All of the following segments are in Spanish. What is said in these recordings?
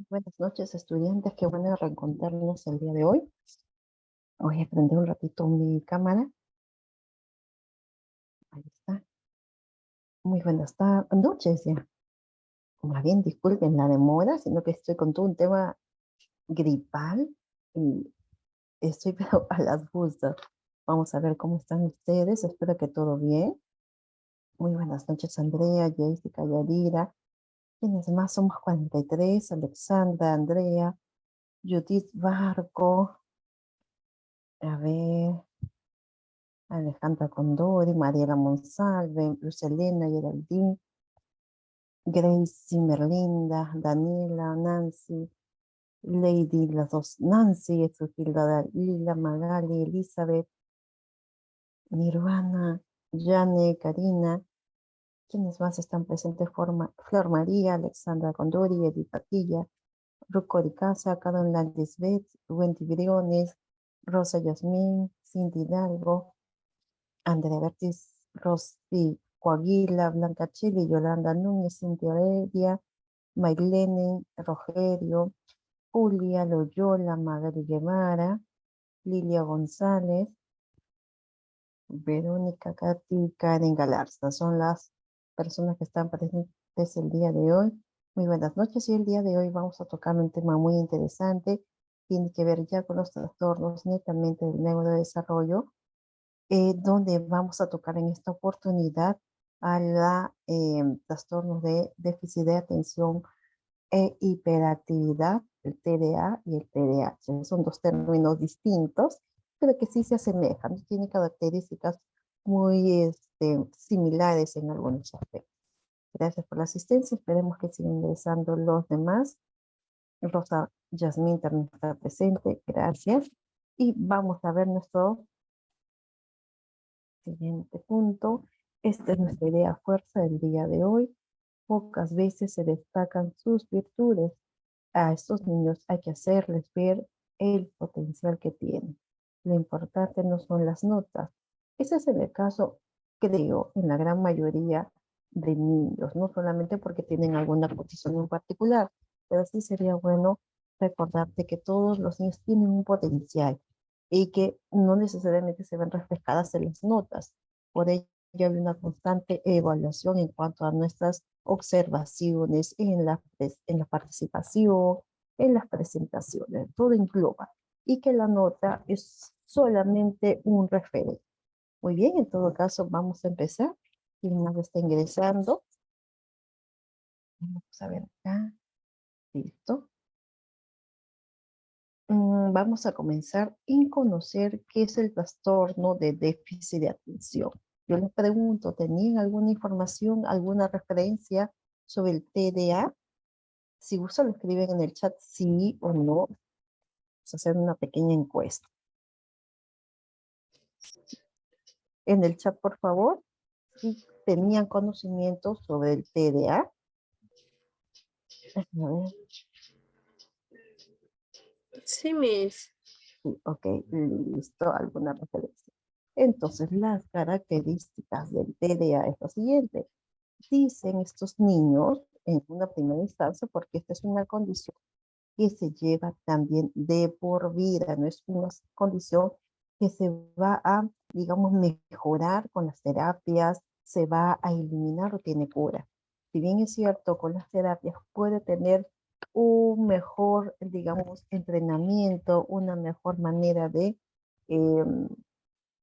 Buenas noches, estudiantes. Qué bueno reencontrarnos el día de hoy. Voy a prender un ratito mi cámara. Ahí está. Muy buenas noches ya. Más bien, disculpen la demora, sino que estoy con todo un tema gripal y estoy pero a las bustas. Vamos a ver cómo están ustedes. Espero que todo bien. Muy buenas noches, Andrea, Jessica, Yadira. ¿Quiénes más? Somos 43. Alexandra, Andrea, Judith Barco. A ver. Alejandra Condori, Mariela Monsalve, Luz Elena, Geraldine, Gracie, Merlinda, Daniela, Nancy, Lady, las dos Nancy, Hilda, Dalila, Magali, Elizabeth, Nirvana, Jane, Karina. ¿Quiénes más están presentes? Flor María, Alexandra Condori, Edith Patilla, Ruco de Casa, Carolina Lisbeth, Wendy Briones, Rosa Yasmín, Cindy Hidalgo, Andrea Bertis, Rosy Coaguila, Blanca Chile, Yolanda Núñez, Cintia Heredia, Maylene, Rogerio, Julia Loyola, Magali Guevara, Lilia González, Verónica Cati, Karen Galarza. Son las personas que están presentes el día de hoy. Muy buenas noches, y el día de hoy vamos a tocar un tema muy interesante. Tiene que ver ya con los trastornos netamente del neurodesarrollo, donde vamos a tocar en esta oportunidad a la trastornos de déficit de atención e hiperactividad, el TDA y el TDAH. Son dos términos distintos, pero que sí se asemejan, tienen características muy similares en algunos aspectos. Gracias por la asistencia, esperemos que sigan ingresando los demás. Rosa Yasmín también está presente, gracias. Y vamos a ver nuestro siguiente punto. Esta es nuestra idea fuerza del día de hoy. Pocas veces se destacan sus virtudes. A estos niños hay que hacerles ver el potencial que tienen. Lo importante no son las notas. Ese es el caso, creo, en la gran mayoría de niños, no solamente porque tienen alguna condición en particular, pero sí sería bueno recordarte que todos los niños tienen un potencial y que no necesariamente se ven reflejadas en las notas. Por ello hay una constante evaluación en cuanto a nuestras observaciones en la participación, en las presentaciones, todo engloba. Y que la nota es solamente un referente. Muy bien, en todo caso vamos a empezar. Quien nos está ingresando. Vamos a ver acá. Listo. Vamos a comenzar en conocer qué es el trastorno de déficit de atención. Yo les pregunto, ¿tenían alguna información, alguna referencia sobre el TDA? Si gusta, lo escriben en el chat sí o no. Vamos a hacer una pequeña encuesta. En el chat, por favor, si tenían conocimiento sobre el TDA. A ver. Sí, Miss. Sí, ok, listo, alguna referencia. Entonces, las características del TDA es lo siguiente. Dicen estos niños, en una primera instancia, porque esta es una condición que se lleva también de por vida, no es una condición que se va a, digamos, mejorar con las terapias, se va a eliminar o tiene cura. Si bien es cierto, con las terapias puede tener un mejor, digamos, entrenamiento, una mejor manera de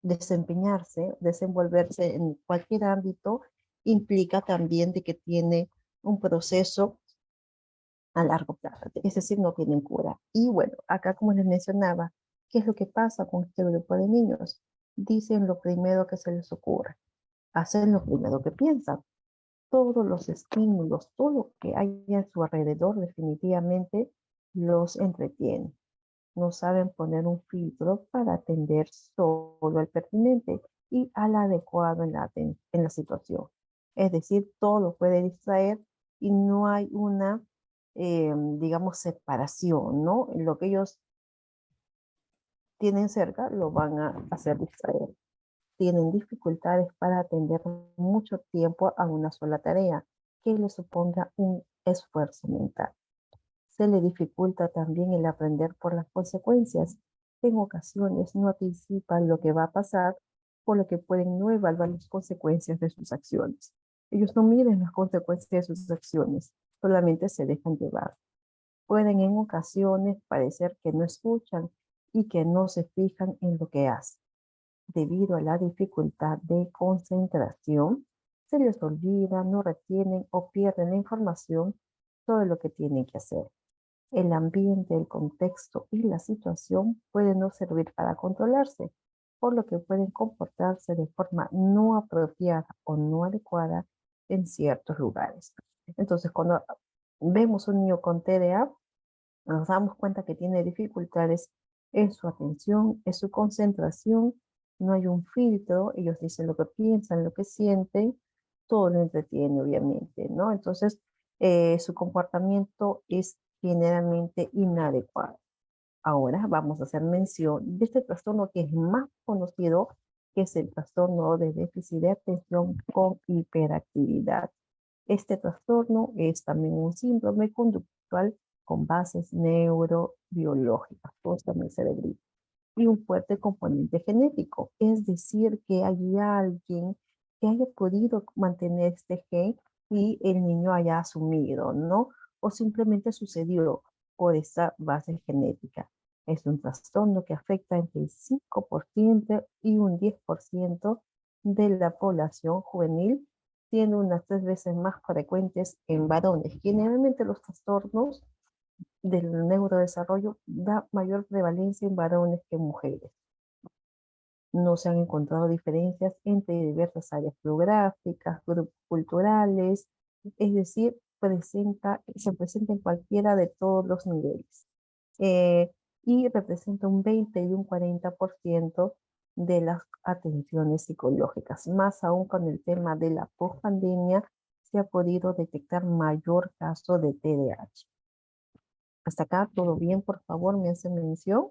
desempeñarse, desenvolverse en cualquier ámbito implica también de que tiene un proceso a largo plazo, es decir, no tienen cura. Y bueno, acá como les mencionaba, ¿qué es lo que pasa con este grupo de niños? Dicen lo primero que se les ocurre, hacen lo primero que piensan. Todos los estímulos, todo lo que hay a su alrededor definitivamente los entretiene. No saben poner un filtro para atender solo al pertinente y al adecuado en la situación. Es decir, todo lo puede distraer y no hay una, digamos, separación, ¿no? Lo que ellos tienen cerca lo van a hacer distraer. Tienen dificultades para atender mucho tiempo a una sola tarea, que les suponga un esfuerzo mental. Se le dificulta también el aprender por las consecuencias. En ocasiones no anticipan lo que va a pasar, por lo que pueden no evaluar las consecuencias de sus acciones. Ellos no miden las consecuencias de sus acciones, solamente se dejan llevar. Pueden en ocasiones parecer que no escuchan y que no se fijan en lo que hacen. Debido a la dificultad de concentración, se les olvida, no retienen o pierden la información sobre lo que tienen que hacer. El ambiente, el contexto y la situación pueden no servir para controlarse, por lo que pueden comportarse de forma no apropiada o no adecuada en ciertos lugares. Entonces, cuando vemos un niño con TDA, nos damos cuenta que tiene dificultades en su atención, en su concentración, no hay un filtro, ellos dicen lo que piensan, lo que sienten, todo lo entretiene, obviamente, ¿no? Entonces, su comportamiento es generalmente inadecuado. Ahora vamos a hacer mención de este trastorno que es más conocido, que es el trastorno de déficit de atención con hiperactividad. Este trastorno es también un síndrome conductual con bases neurobiológicas, pues también cerebril, y un fuerte componente genético. Es decir, que hay alguien que haya podido mantener este gen y el niño haya asumido, ¿no? O simplemente sucedió por esa base genética. Es un trastorno que afecta entre el 5% y un 10% de la población juvenil, siendo unas 3 veces más frecuentes en varones. Generalmente los trastornos del neurodesarrollo da mayor prevalencia en varones que en mujeres. No se han encontrado diferencias entre diversas áreas geográficas, grupos culturales, es decir, se presenta en cualquiera de todos los niveles. Eh, y representa un 20 y un 40% de las atenciones psicológicas. Más aún con el tema de la pospandemia, se ha podido detectar mayor caso de TDAH. Hasta acá, ¿todo bien? Por favor, me hacen mención.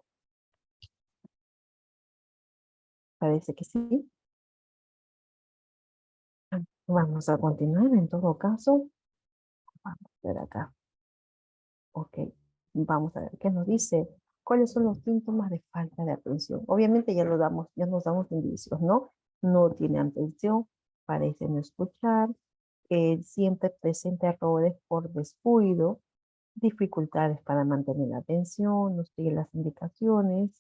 Parece que sí. Vamos a continuar en todo caso. Vamos a ver acá. Ok. Vamos a ver qué nos dice. ¿Cuáles son los síntomas de falta de atención? Obviamente ya nos damos indicios, ¿no? No tiene atención, parece no escuchar, siempre presenta errores por descuido, dificultades para mantener la atención, no sigue las indicaciones,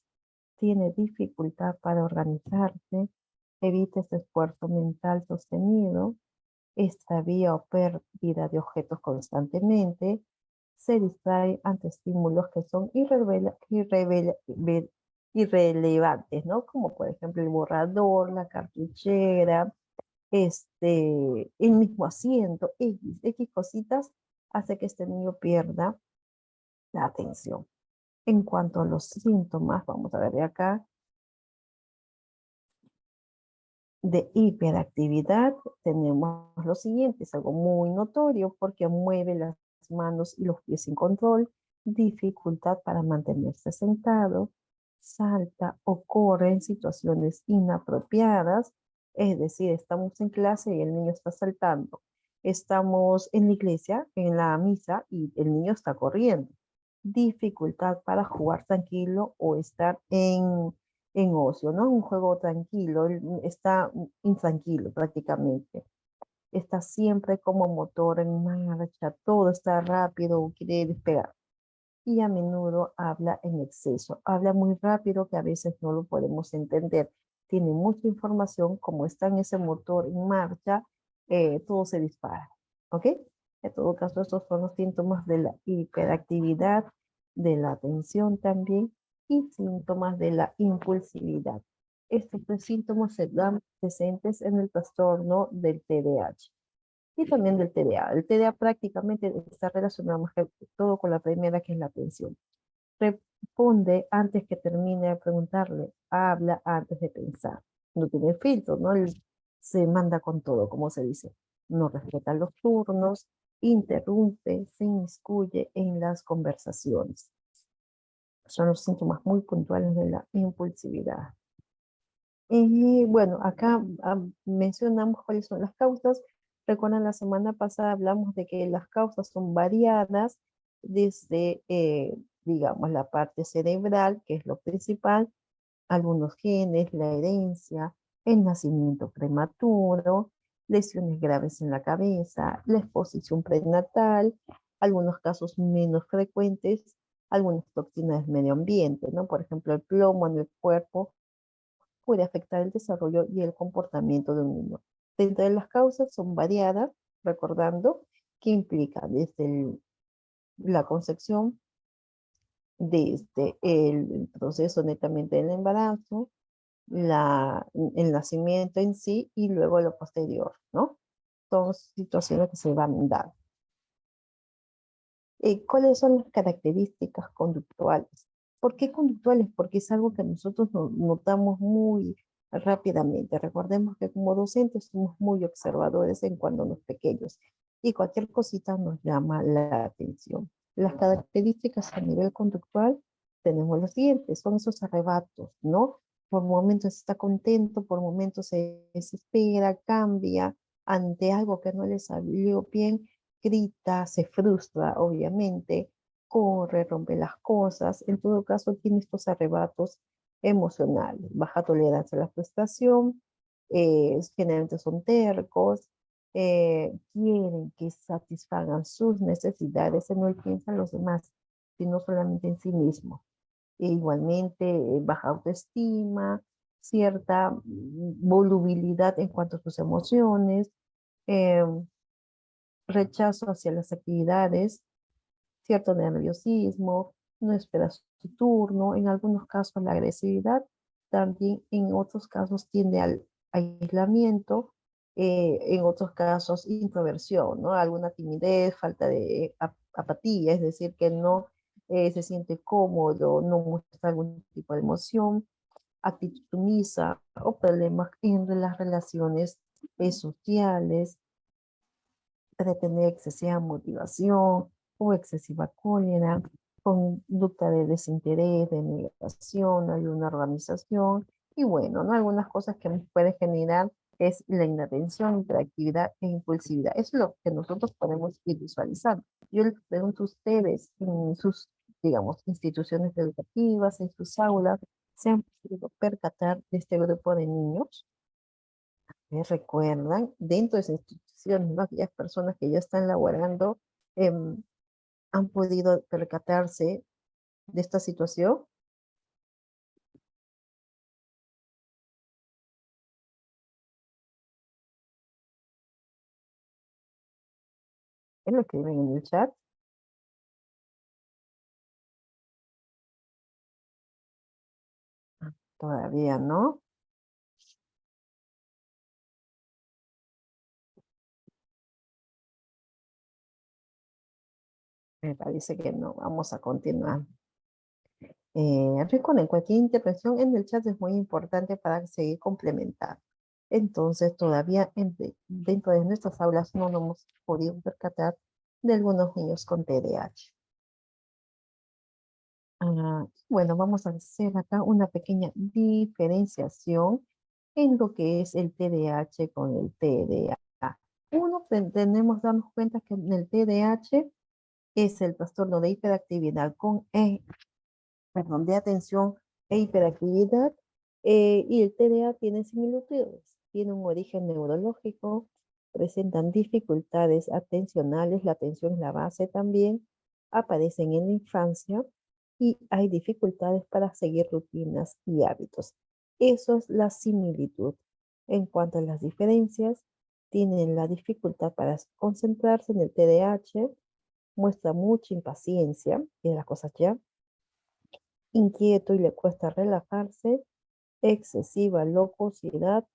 tiene dificultad para organizarse, evita ese esfuerzo mental sostenido, extravía o pérdida de objetos constantemente, se distrae ante estímulos que son irrelevantes, ¿no? Como por ejemplo el borrador, la cartuchera, el mismo asiento, X cositas, hace que este niño pierda la atención. En cuanto a los síntomas, vamos a ver de acá, de hiperactividad, tenemos lo siguiente, es algo muy notorio porque mueve las manos y los pies sin control, dificultad para mantenerse sentado, salta o corre en situaciones inapropiadas, es decir, estamos en clase y el niño está saltando, estamos en la iglesia, en la misa y el niño está corriendo, dificultad para jugar tranquilo o estar en ocio, ¿no? Un juego tranquilo, él está intranquilo prácticamente. Está siempre como motor en marcha, todo está rápido, quiere despegar. Y a menudo habla en exceso, habla muy rápido que a veces no lo podemos entender. Tiene mucha información, como está en ese motor en marcha, todo se dispara, ¿ok? En todo caso, estos son los síntomas de la hiperactividad, de la atención también, y síntomas de la impulsividad. Estos tres síntomas se dan presentes en el trastorno del TDAH y también del TDA. El TDA prácticamente está relacionado más que todo con la primera, que es la atención. Responde antes que termine de preguntarle, habla antes de pensar. No tiene filtro, ¿no? Él se manda con todo, como se dice. No respeta los turnos, interrumpe, se inmiscuye en las conversaciones. Son los síntomas muy puntuales de la impulsividad. Y bueno, acá mencionamos cuáles son las causas. Recuerdan, la semana pasada hablamos de que las causas son variadas desde, digamos, la parte cerebral, que es lo principal, algunos genes, la herencia, el nacimiento prematuro, lesiones graves en la cabeza, la exposición prenatal, algunos casos menos frecuentes, algunas toxinas del medio ambiente, ¿no? Por ejemplo, el plomo en el cuerpo puede afectar el desarrollo y el comportamiento de un niño. Dentro de las causas son variadas, recordando que implica desde la concepción, desde el proceso netamente del embarazo, el nacimiento en sí y luego lo posterior, ¿no? Son situaciones que se van dando. ¿Cuáles son las características conductuales? ¿Por qué conductuales? Porque es algo que nosotros notamos muy rápidamente. Recordemos que como docentes somos muy observadores en cuanto a los pequeños y cualquier cosita nos llama la atención. Las características a nivel conductual tenemos los siguientes, son esos arrebatos, ¿no? Por momentos está contento, por momentos se desespera, cambia ante algo que no le salió bien, grita, se frustra, obviamente, corre, rompe las cosas. En todo caso, tiene estos arrebatos emocionales, baja tolerancia a la frustración, generalmente son tercos, quieren que satisfagan sus necesidades, no piensan en los demás, sino solamente en sí mismo. E igualmente, baja autoestima, cierta volubilidad en cuanto a sus emociones, rechazo hacia las actividades, cierto nerviosismo, no espera su turno, en algunos casos la agresividad, también en otros casos tiende al aislamiento, en otros casos introversión, ¿no? Alguna timidez, falta de apatía, es decir, que no se siente cómodo, no muestra algún tipo de emoción, actitud sumisa o problemas en las relaciones sociales, de tener excesiva motivación o excesiva cólera, conducta de desinterés, de negación, hay una organización y bueno, ¿no? Algunas cosas que nos pueden generar es la inatención, hiperactividad e impulsividad. Eso es lo que nosotros podemos ir visualizando. Yo les pregunto a ustedes en sus, digamos, instituciones educativas, en sus aulas, ¿se han podido percatar de este grupo de niños? ¿Me recuerdan? Dentro de esas instituciones, ¿no? Aquellas personas que ya están laborando, em, han podido percatarse de esta situación. Es lo que ven en el chat. Todavía no. Me parece que no. Vamos a continuar. Recuerden, cualquier intervención en el chat es muy importante para seguir complementando. Entonces, todavía dentro de nuestras aulas no nos hemos podido percatar de algunos niños con TDAH. Bueno, vamos a hacer acá una pequeña diferenciación en lo que es el TDAH con el TDA. Uno, tenemos que darnos cuenta que en el TDAH es el trastorno de hiperactividad con perdón, de atención e hiperactividad, y el TDA tiene similitudes, tiene un origen neurológico, presentan dificultades atencionales, la atención es la base también, aparecen en la infancia y hay dificultades para seguir rutinas y hábitos. Eso es la similitud. En cuanto a las diferencias, tienen la dificultad para concentrarse en el TDAH, muestra mucha impaciencia en las cosas ya, inquieto y le cuesta relajarse, excesiva locuacidad,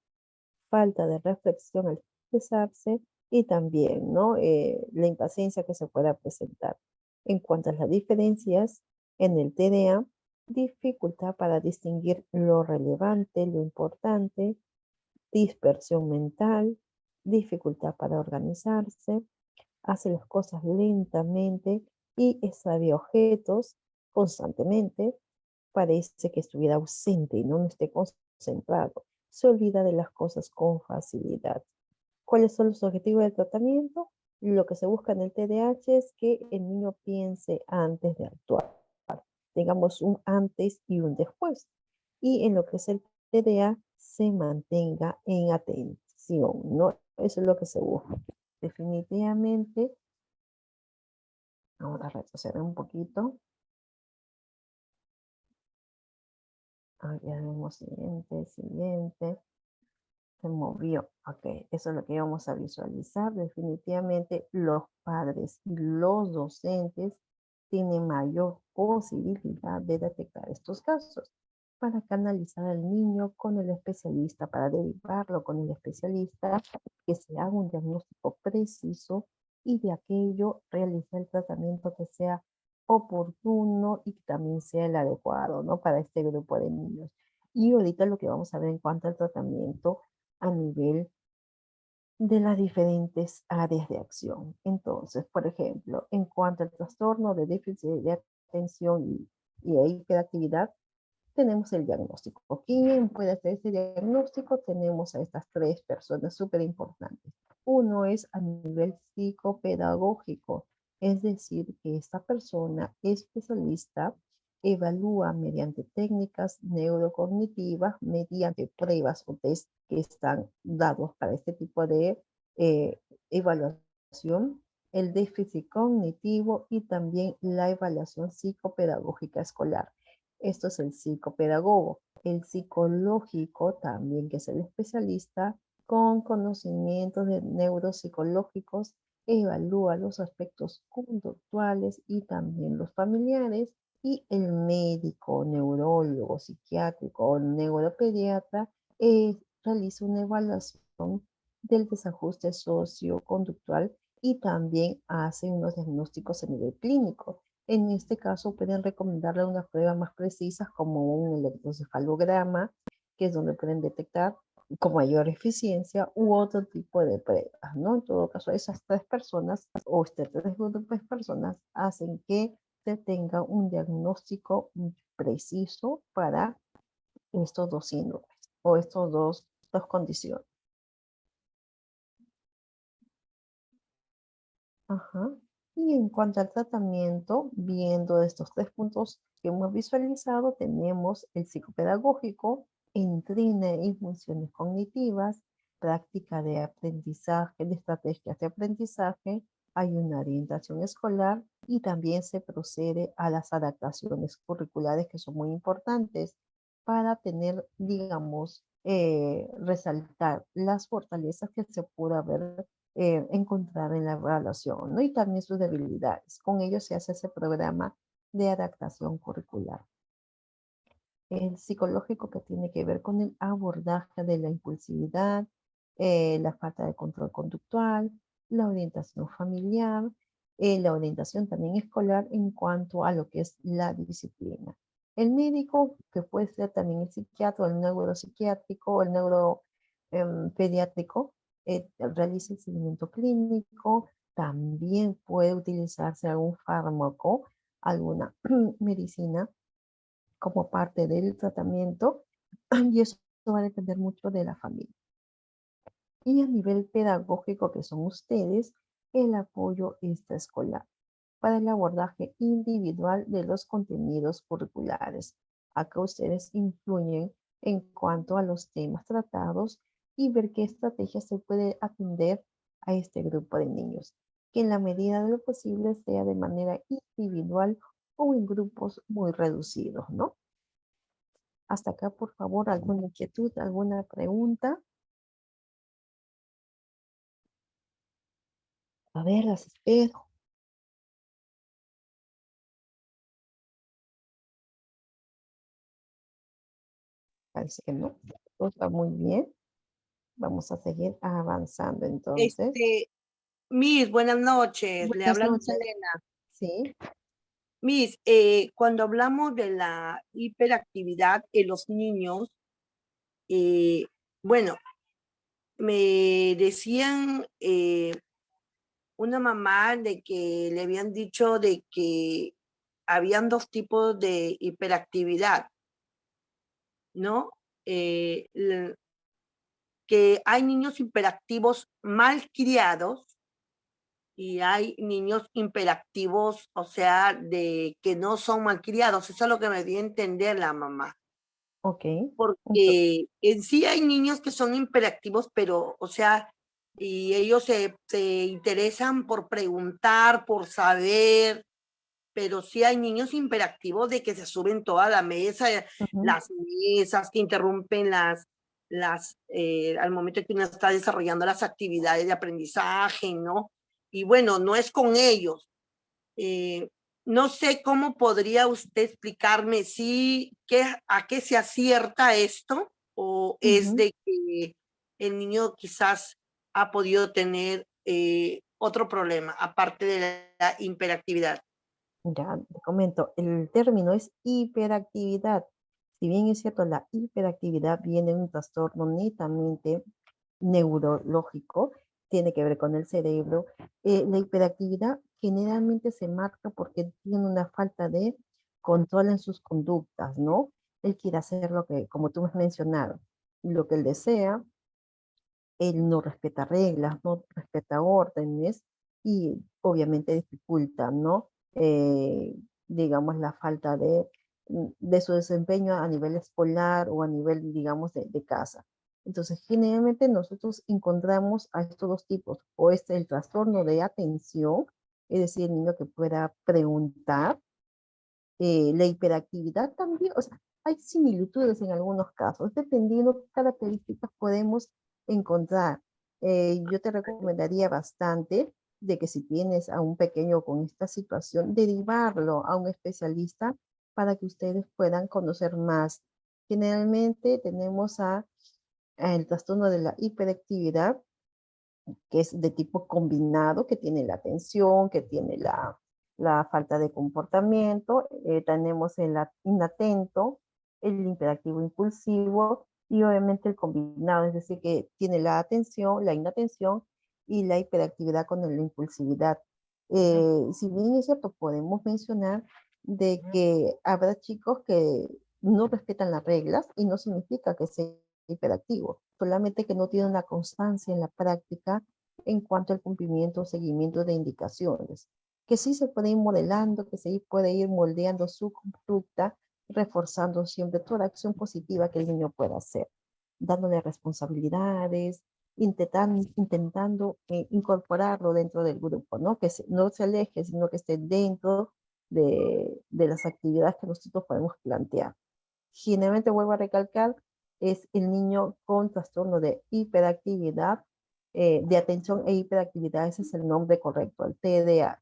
falta de reflexión al expresarse y también, ¿no? La impaciencia que se pueda presentar. En cuanto a las diferencias, en el TDA, dificultad para distinguir lo relevante, lo importante, dispersión mental, dificultad para organizarse, hace las cosas lentamente y extravía objetos constantemente, parece que estuviera ausente y no esté concentrado, se olvida de las cosas con facilidad. ¿Cuáles son los objetivos del tratamiento? Lo que se busca en el TDAH es que el niño piense antes de actuar, digamos un antes y un después. Y en lo que es el TDA, se mantenga en atención, ¿no? Eso es lo que se busca. Definitivamente, vamos a retroceder un poquito. Ya vemos siguiente, siguiente. Se movió. Ok, eso es lo que vamos a visualizar. Definitivamente los padres y los docentes tienen mayor posibilidad de detectar estos casos para canalizar al niño con el especialista, para derivarlo con el especialista, que se haga un diagnóstico preciso y de aquello realizar el tratamiento que sea oportuno y que también sea el adecuado, ¿no? Para este grupo de niños. Y ahorita lo que vamos a ver en cuanto al tratamiento a nivel de las diferentes áreas de acción. Entonces, por ejemplo, en cuanto al trastorno de déficit de atención y hiperactividad, tenemos el diagnóstico. ¿Quién puede hacer ese diagnóstico? Tenemos a estas tres personas súper importantes. Uno es a nivel psicopedagógico, es decir, que esta persona especialista evalúa mediante técnicas neurocognitivas, mediante pruebas o test que están dados para este tipo de evaluación, el déficit cognitivo y también la evaluación psicopedagógica escolar. Esto es el psicopedagogo. El psicológico también, que es el especialista con conocimientos de neuropsicológicos, evalúa los aspectos conductuales y también los familiares. Y el médico, neurólogo, psiquiátrico o neuropediatra realiza una evaluación del desajuste socioconductual y también hace unos diagnósticos a nivel clínico. En este caso pueden recomendarle una prueba más precisa como un electrocefalograma, que es donde pueden detectar con mayor eficiencia u otro tipo de pruebas, ¿no? En todo caso, esas tres personas o este tres grupos de personas hacen que se tenga un diagnóstico preciso para estos dos síndromes o estos dos condiciones. Ajá. Y en cuanto al tratamiento, viendo estos tres puntos que hemos visualizado, tenemos el psicopedagógico, entrena en funciones cognitivas, práctica de aprendizaje, de estrategias de aprendizaje, hay una orientación escolar y también se procede a las adaptaciones curriculares que son muy importantes para tener, digamos, resaltar las fortalezas que se pueda ver encontrar en la evaluación, ¿no? Y también sus debilidades. Con ello se hace ese programa de adaptación curricular. El psicológico que tiene que ver con el abordaje de la impulsividad, la falta de control conductual, la orientación familiar, la orientación también escolar en cuanto a lo que es la disciplina. El médico, que puede ser también el psiquiatra, el neuropsiquiátrico, el neuropediátrico, realiza el seguimiento clínico, también puede utilizarse algún fármaco, alguna medicina como parte del tratamiento y eso va a depender mucho de la familia. Y a nivel pedagógico, que son ustedes, el apoyo extraescolar para el abordaje individual de los contenidos curriculares. Acá ustedes influyen en cuanto a los temas tratados y ver qué estrategias se puede atender a este grupo de niños, que en la medida de lo posible sea de manera individual o en grupos muy reducidos, ¿no? Hasta acá, por favor, alguna inquietud, alguna pregunta. A ver, las espero. Parece que no. Todo está muy bien. Vamos a seguir avanzando entonces. Miss, buenas noches. Le Buenas habla Luz noches. Elena. Sí. Miss, cuando hablamos de la hiperactividad en los niños, eh, bueno, me decían una mamá de que le habían dicho de que habían dos tipos de hiperactividad, ¿no? Que hay niños hiperactivos mal criados y hay niños hiperactivos, o sea, de que no son malcriados. Eso es lo que me dio a entender la mamá. Ok. Porque en sí hay niños que son hiperactivos, pero, o sea, y ellos se interesan por preguntar, por saber, pero sí hay niños hiperactivos de que se suben toda la mesa, Ujú, las mesas, que interrumpen al momento que uno está desarrollando las actividades de aprendizaje, ¿no? Y bueno, no es con ellos. Eh, no sé cómo podría usted explicarme si a qué se acierta esto o es ujú. de que el niño quizás ha podido tener otro problema aparte de la hiperactividad. Ya te comento, el término es hiperactividad. Si bien es cierto, la hiperactividad viene de un trastorno netamente neurológico, tiene que ver con el cerebro. La hiperactividad generalmente se marca porque tiene una falta de control en sus conductas, ¿no? Él quiere hacer lo que, como tú me has mencionado, lo que él desea, él no respeta reglas, no respeta órdenes y obviamente dificulta, ¿no? Digamos, la falta de su desempeño a nivel escolar o a nivel, digamos, de casa. Entonces, generalmente nosotros encontramos a estos dos tipos, o el trastorno de atención, es decir, el niño que pueda preguntar, la hiperactividad también, o sea, hay similitudes en algunos casos, dependiendo qué características podemos encontrar. Yo te recomendaría bastante de que si tienes a un pequeño con esta situación, derivarlo a un especialista para que ustedes puedan conocer más. Generalmente tenemos a el trastorno de la hiperactividad, que es de tipo combinado, que tiene la atención, que tiene la falta de comportamiento. Tenemos el inatento, el hiperactivo impulsivo y obviamente el combinado, es decir, que tiene la atención, la inatención y la hiperactividad con la impulsividad. Si bien es cierto, podemos mencionar de que habrá chicos que no respetan las reglas y no significa que sea hiperactivo, solamente que no tiene una constancia en la práctica en cuanto al cumplimiento o seguimiento de indicaciones, que sí se puede ir modelando, que se puede ir moldeando su conducta, reforzando siempre toda acción positiva que el niño pueda hacer, dándole responsabilidades, intentando incorporarlo dentro del grupo, ¿no? Que no se aleje, sino que esté dentro de las actividades que nosotros podemos plantear. Generalmente, vuelvo a recalcar, es el niño con trastorno de hiperactividad, de atención e hiperactividad, ese es el nombre correcto, el TDAH.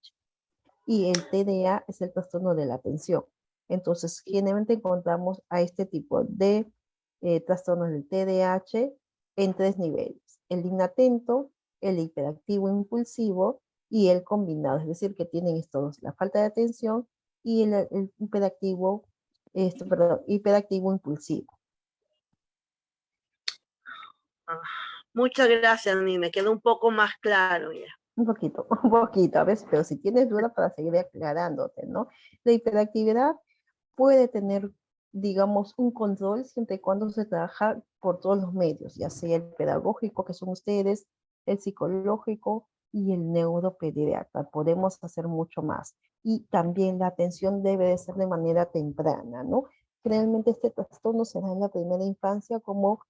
Y el TDA es el trastorno de la atención. Entonces, generalmente encontramos a este tipo de trastornos del TDAH en tres niveles: el inatento, el hiperactivo impulsivo y el combinado, es decir, que tienen estos, la falta de atención y el hiperactivo, perdón, hiperactivo impulsivo. Ah, muchas gracias, mi, me quedó un poco más claro ya. Un poquito, un poquito, a veces, pero si tienes duda para seguir aclarándote, ¿no? La hiperactividad puede tener, digamos, un control siempre y cuando se trabaja por todos los medios, ya sea el pedagógico, que son ustedes, el psicológico y el neuropediatra. Podemos hacer mucho más. Y también la atención debe de ser de manera temprana, ¿no? Realmente este trastorno se da en la primera infancia como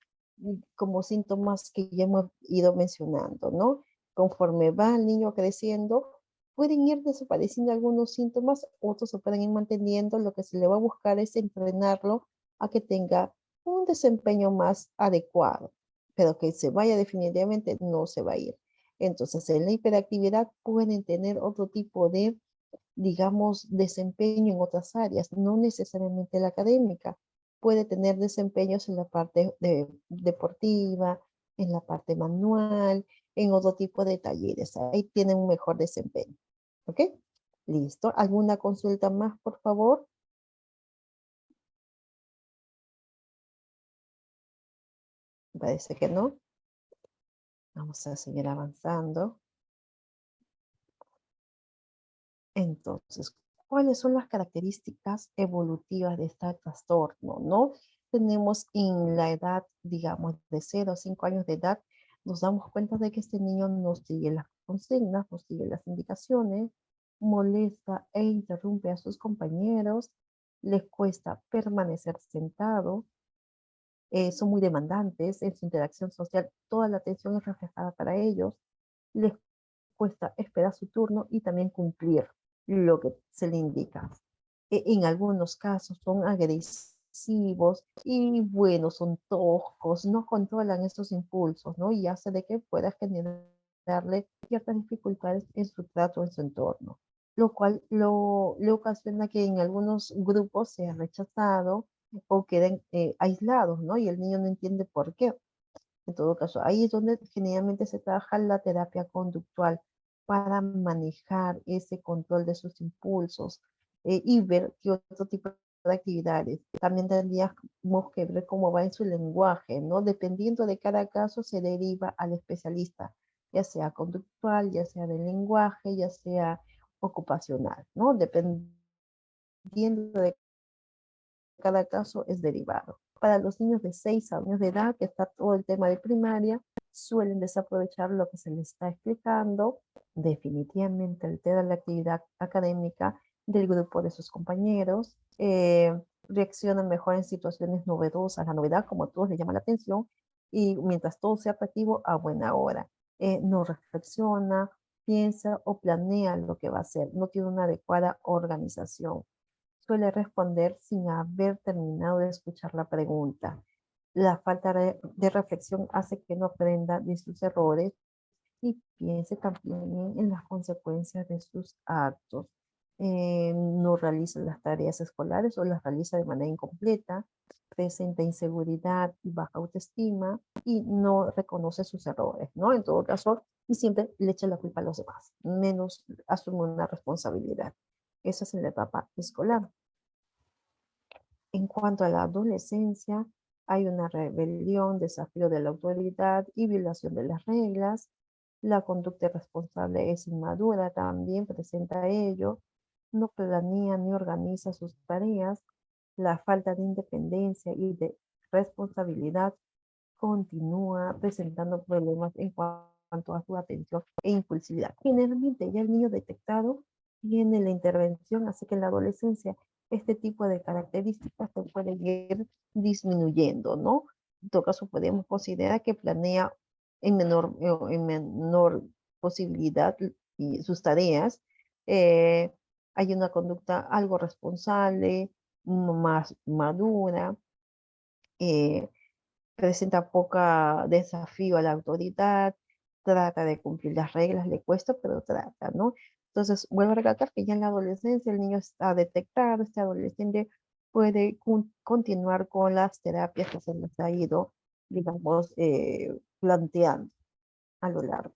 síntomas que ya hemos ido mencionando, ¿no? Conforme va el niño creciendo, pueden ir desapareciendo algunos síntomas, otros se pueden ir manteniendo. Lo que se le va a buscar es entrenarlo a que tenga un desempeño más adecuado, pero que se vaya definitivamente no se va a ir. Entonces, en la hiperactividad pueden tener otro tipo de, digamos, desempeño en otras áreas, no necesariamente la académica. Puede tener desempeños en la parte deportiva, en la parte manual, en otro tipo de talleres. Ahí tienen un mejor desempeño. ¿Ok? Listo. ¿Alguna consulta más, por favor? Parece que no. Vamos a seguir avanzando. Entonces, ¿cuáles son las características evolutivas de este trastorno, no? Tenemos en la edad, digamos, de 0 a 5 años de edad, nos damos cuenta de que este niño no sigue las consignas, no sigue las indicaciones, molesta e interrumpe a sus compañeros, les cuesta permanecer sentado, son muy demandantes en su interacción social, toda la atención es reflejada para ellos, les cuesta esperar su turno y también cumplir lo que se le indica. En algunos casos son agresivos y bueno, son toscos, no controlan estos impulsos, ¿no? Y hace de que pueda generarle ciertas dificultades en su trato, en su entorno, lo cual le ocasiona que en algunos grupos sea rechazado o queden aislados, ¿no? Y el niño no entiende por qué. En todo caso, ahí es donde generalmente se trabaja la terapia conductual para manejar ese control de sus impulsos y ver qué otro tipo de actividades. También tendríamos que ver cómo va en su lenguaje, ¿no? Dependiendo de cada caso, se deriva al especialista, ya sea conductual, ya sea del lenguaje, ya sea ocupacional, ¿no? Dependiendo de cada caso es derivado. Para los niños de 6 años de edad, que está todo el tema de primaria, suelen desaprovechar lo que se les está explicando, definitivamente altera la actividad académica del grupo de sus compañeros, reaccionan mejor en situaciones novedosas, la novedad como a todos les llama la atención, y mientras todo sea atractivo, a buena hora. No reflexiona, piensa o planea lo que va a hacer, no tiene una adecuada organización. Suele responder sin haber terminado de escuchar la pregunta. La falta de reflexión hace que no aprenda de sus errores y piense también en las consecuencias de sus actos. No realiza las tareas escolares o las realiza de manera incompleta, presenta inseguridad y baja autoestima y no reconoce sus errores, ¿no? En todo caso, y siempre le echa la culpa a los demás, menos asume una responsabilidad. Esa es en la etapa escolar. En cuanto a la adolescencia, hay una rebelión, desafío de la autoridad y violación de las reglas. La conducta irresponsable es inmadura, también presenta ello. No planea ni organiza sus tareas. La falta de independencia y de responsabilidad continúa presentando problemas en cuanto a su atención e impulsividad. Generalmente ya el niño detectado tiene la intervención, así que en la adolescencia este tipo de características se pueden ir disminuyendo, ¿no? En todo caso, podemos considerar que planea en menor posibilidad y sus tareas. Hay una conducta algo responsable, más madura, eh, presenta poca desafío a la autoridad, trata de cumplir las reglas, le cuesta, pero trata, ¿no? Entonces, vuelvo a recalcar que ya en la adolescencia el niño está detectado, este adolescente puede continuar con las terapias que se les ha ido, digamos, planteando a lo largo.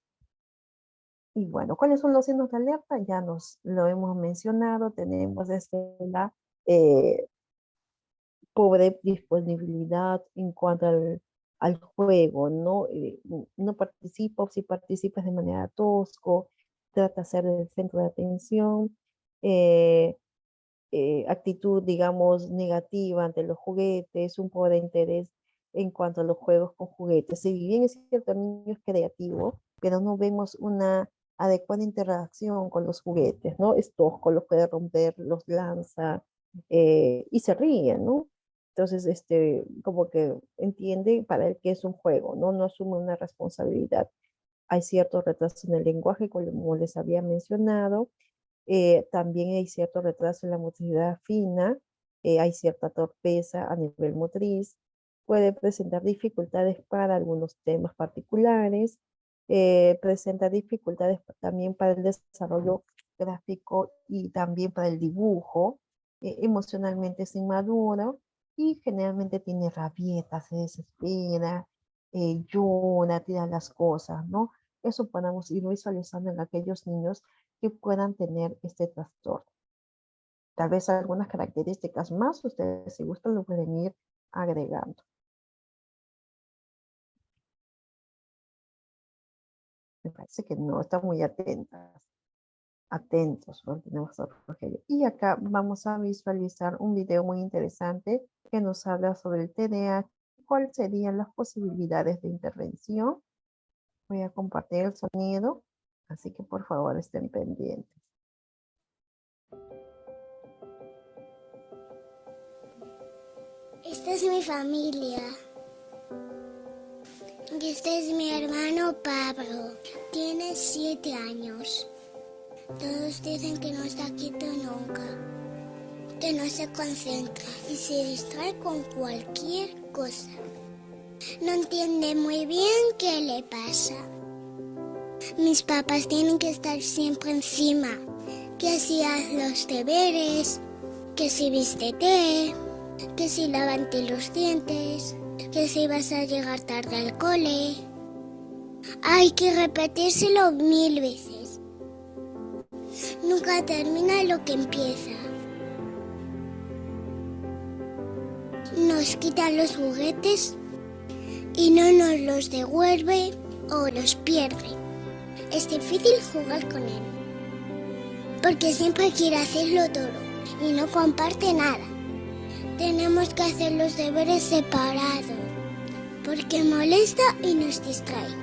Y bueno, ¿cuáles son los signos de alerta? Ya nos lo hemos mencionado, tenemos desde la eh, pobre disponibilidad en cuanto al juego, ¿no? No participa o si participas de manera tosco, trata de ser el centro de atención, eh, actitud, digamos, negativa ante los juguetes, un pobre interés en cuanto a los juegos con juguetes. Si bien es cierto, el niño es creativo, pero no vemos una adecuada interacción con los juguetes, ¿no? Es tosco, los puede romper, los lanza y se ríe, ¿no? Entonces, como que entiende para él que es un juego, ¿no? No asume una responsabilidad. Hay cierto retraso en el lenguaje, como les había mencionado, también hay cierto retraso en la motricidad fina, hay cierta torpeza a nivel motriz, puede presentar dificultades para algunos temas particulares, presenta dificultades también para el desarrollo gráfico y también para el dibujo. Emocionalmente es inmaduro y generalmente tiene rabietas, se desespera, llora, tira las cosas, ¿no? Eso podemos ir visualizando en aquellos niños que puedan tener este trastorno. Tal vez algunas características más, ustedes si gustan lo pueden ir agregando. Me parece que no están muy atentos, ¿no? Tenemos a Rogelio. Y acá vamos a visualizar un video muy interesante que nos habla sobre el TDAH, cuáles serían las posibilidades de intervención. Voy a compartir el sonido, así que por favor estén pendientes. Esta es mi familia. Y este es mi hermano Pablo. Tiene 7 años. Todos dicen que no está quieto nunca, que no se concentra y se distrae con cualquier cosa. No entiende muy bien qué le pasa. Mis papás tienen que estar siempre encima, que si haz los deberes, que si vístete, que si lávate los dientes, que si vas a llegar tarde al cole. Hay que repetírselo 1000 veces. Nunca termina lo que empieza. Nos quitan los juguetes y no nos los devuelve o los pierde. Es difícil jugar con él, porque siempre quiere hacerlo todo y no comparte nada. Tenemos que hacer los deberes separados, porque molesta y nos distrae.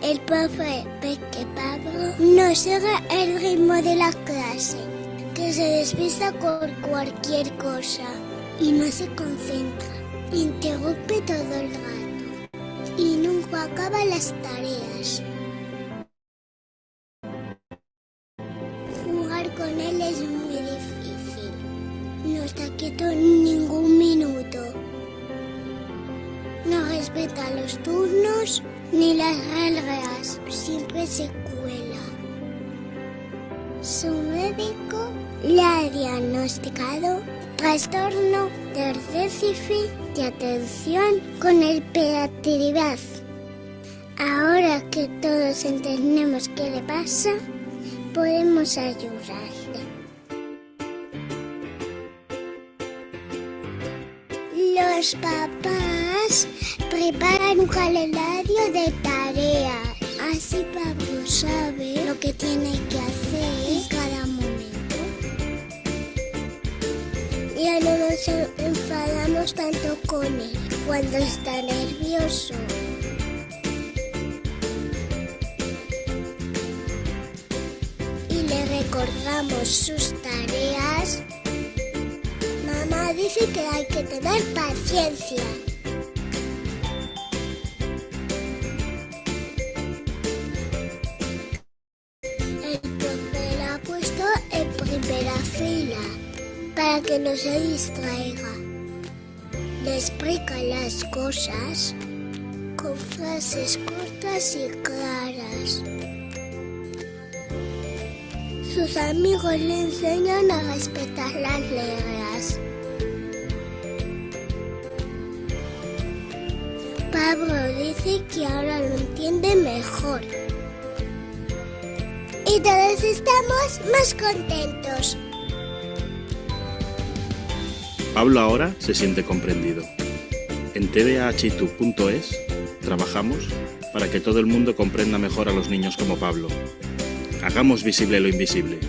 El profe ve que Pablo no sigue el ritmo de la clase, que se despista por cualquier cosa y no se concentra, interrumpe todo el rato y nunca acaba las tareas. Jugar con él es muy difícil, no está quieto ningún minuto, no respeta los turnos ni las reglas, siempre se cuela. Su médico le ha diagnosticado trastorno del déficit de atención con hiperactividad. Ahora que todos entendemos qué le pasa, podemos ayudarle. Los papás preparan un calendario de tareas. Así Pablo sabe lo que tiene que hacer en cada momento. Ya no nos enfadamos tanto con él cuando está nervioso. Y le recordamos sus tareas. Mamá dice que hay que tener paciencia. El profe la ha puesto en primera fila para que no se distraiga. Le explica las cosas con frases cortas y claras. Sus amigos le enseñan a respetar las reglas. Pablo dice que ahora lo entiende mejor. Y todos estamos más contentos. Pablo ahora se siente comprendido. En tdahitu.es trabajamos para que todo el mundo comprenda mejor a los niños como Pablo. Hagamos visible lo invisible.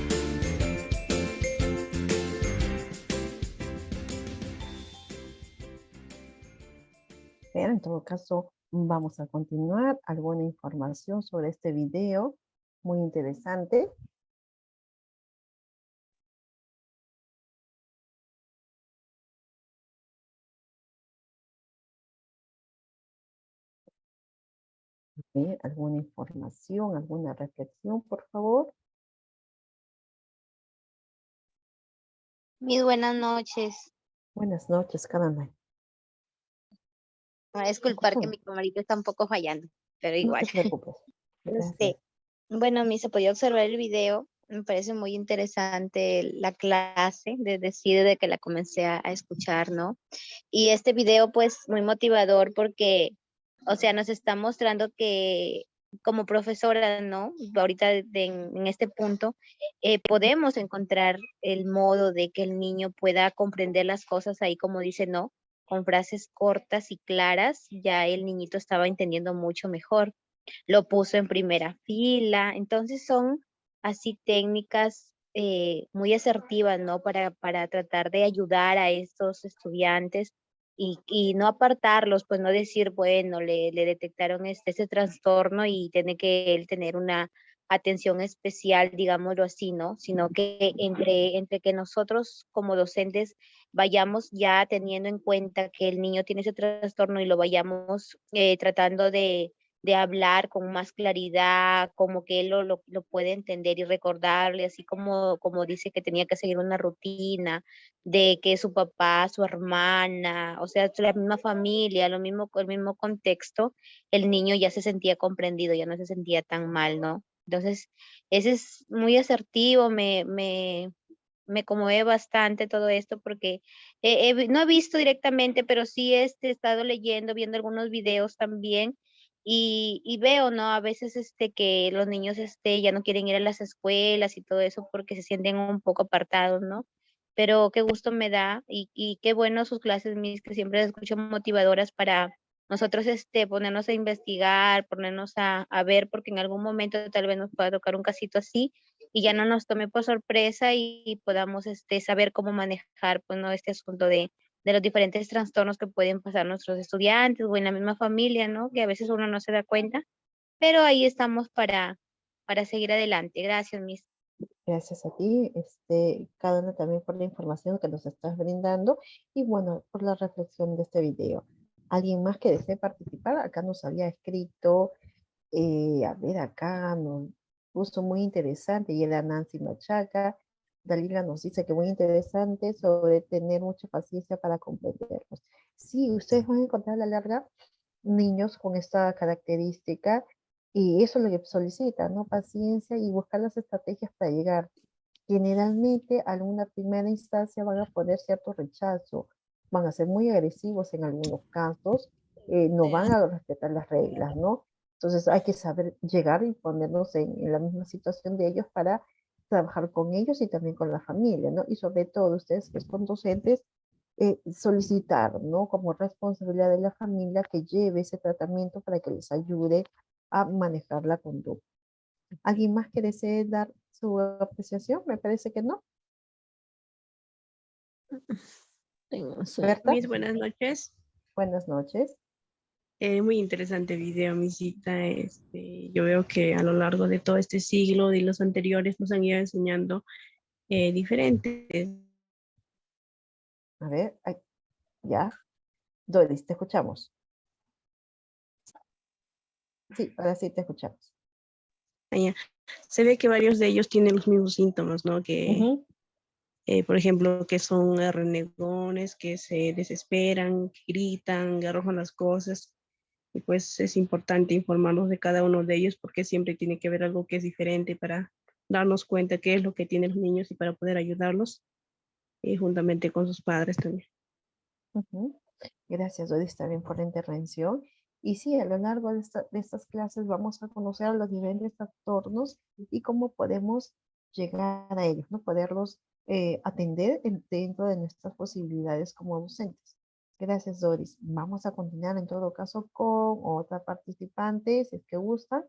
Pero en todo caso, vamos a continuar. Alguna información sobre este video muy interesante. ¿Alguna información, alguna reflexión, por favor? Mis buenas noches. Buenas noches, Caroline. Me voy a disculpar que Escuchamos. mi camarita está un poco fallando. pero No igual. te preocupes. Gracias. Bueno, me se podía observar el video. Me parece muy interesante la clase, desde que la comencé a escuchar, ¿no? Y este video, pues, muy motivador porque, o sea, nos está mostrando que como profesora, ¿no? Ahorita en este punto, podemos encontrar el modo de que el niño pueda comprender las cosas ahí, como dice, ¿no? Con frases cortas y claras, ya el niñito estaba entendiendo mucho mejor. Lo puso en primera fila. Entonces son así técnicas muy asertivas, ¿no? Para tratar de ayudar a estos estudiantes y no apartarlos, pues no decir, bueno, le detectaron este trastorno y tiene que él tener una atención especial, digámoslo así, ¿no? Sino que entre que nosotros como docentes vayamos ya teniendo en cuenta que el niño tiene ese trastorno y lo vayamos tratando de hablar con más claridad, como que él lo puede entender y recordarle, así como dice que tenía que seguir una rutina, de que su papá, su hermana, o sea, la misma familia, el mismo contexto, el niño ya se sentía comprendido, ya no se sentía tan mal, ¿no? Entonces, ese es muy asertivo, me conmueve bastante todo esto porque no he visto directamente, pero sí he estado leyendo, viendo algunos videos también y veo, ¿no? A veces que los niños ya no quieren ir a las escuelas y todo eso porque se sienten un poco apartados, ¿no? Pero qué gusto me da y qué bueno sus clases, mis, que siempre las escucho motivadoras para nosotros ponernos a investigar, ponernos a ver, porque en algún momento tal vez nos pueda tocar un casito así y ya no nos tome por sorpresa y podamos saber cómo manejar pues, ¿no? Este asunto de los diferentes trastornos que pueden pasar nuestros estudiantes o en la misma familia, ¿no? Que a veces uno no se da cuenta, pero ahí estamos para seguir adelante. Gracias, Miss. Gracias a ti, Cadena, también por la información que nos estás brindando y bueno, por la reflexión de este video. ¿Alguien más que desee participar? Acá nos había escrito, a ver, acá nos puso muy interesante y era Nancy Machaca. Dalila nos dice que muy interesante sobre tener mucha paciencia para comprenderlos. Sí, ustedes van a encontrar a la larga niños con esta característica y eso es lo que solicita, ¿no? Paciencia y buscar las estrategias para llegar. Generalmente, a una primera instancia van a poner cierto rechazo, van a ser muy agresivos en algunos casos, no van a respetar las reglas, ¿no? Entonces hay que saber llegar y ponernos en la misma situación de ellos para trabajar con ellos y también con la familia, ¿no? Y sobre todo ustedes que son docentes, solicitar, ¿no? Como responsabilidad de la familia que lleve ese tratamiento para que les ayude a manejar la conducta. ¿Alguien más que desee dar su apreciación? Me parece que no. Berta, Mis buenas noches. buenas noches. Muy interesante video, mi cita. Yo veo que a lo largo de todo este siglo y los anteriores nos han ido enseñando diferentes. A ver, ya. Doris, te escuchamos. Sí, ahora sí te escuchamos. Se ve que varios de ellos tienen los mismos síntomas, ¿no? Que, Ujú. por ejemplo, que son renegones, que se desesperan, que gritan, que arrojan las cosas. Y pues es importante informarnos de cada uno de ellos porque siempre tiene que haber algo que es diferente para darnos cuenta qué es lo que tienen los niños y para poder ayudarlos juntamente con sus padres también. Ujú. Gracias, Doris, también por la intervención. Y sí, a lo largo de estas clases vamos a conocer los diferentes trastornos y cómo podemos llegar a ellos, ¿no? Poderlos atender dentro de nuestras posibilidades como docentes. Gracias, Doris. Vamos a continuar en todo caso con otra participante, si es que gustan.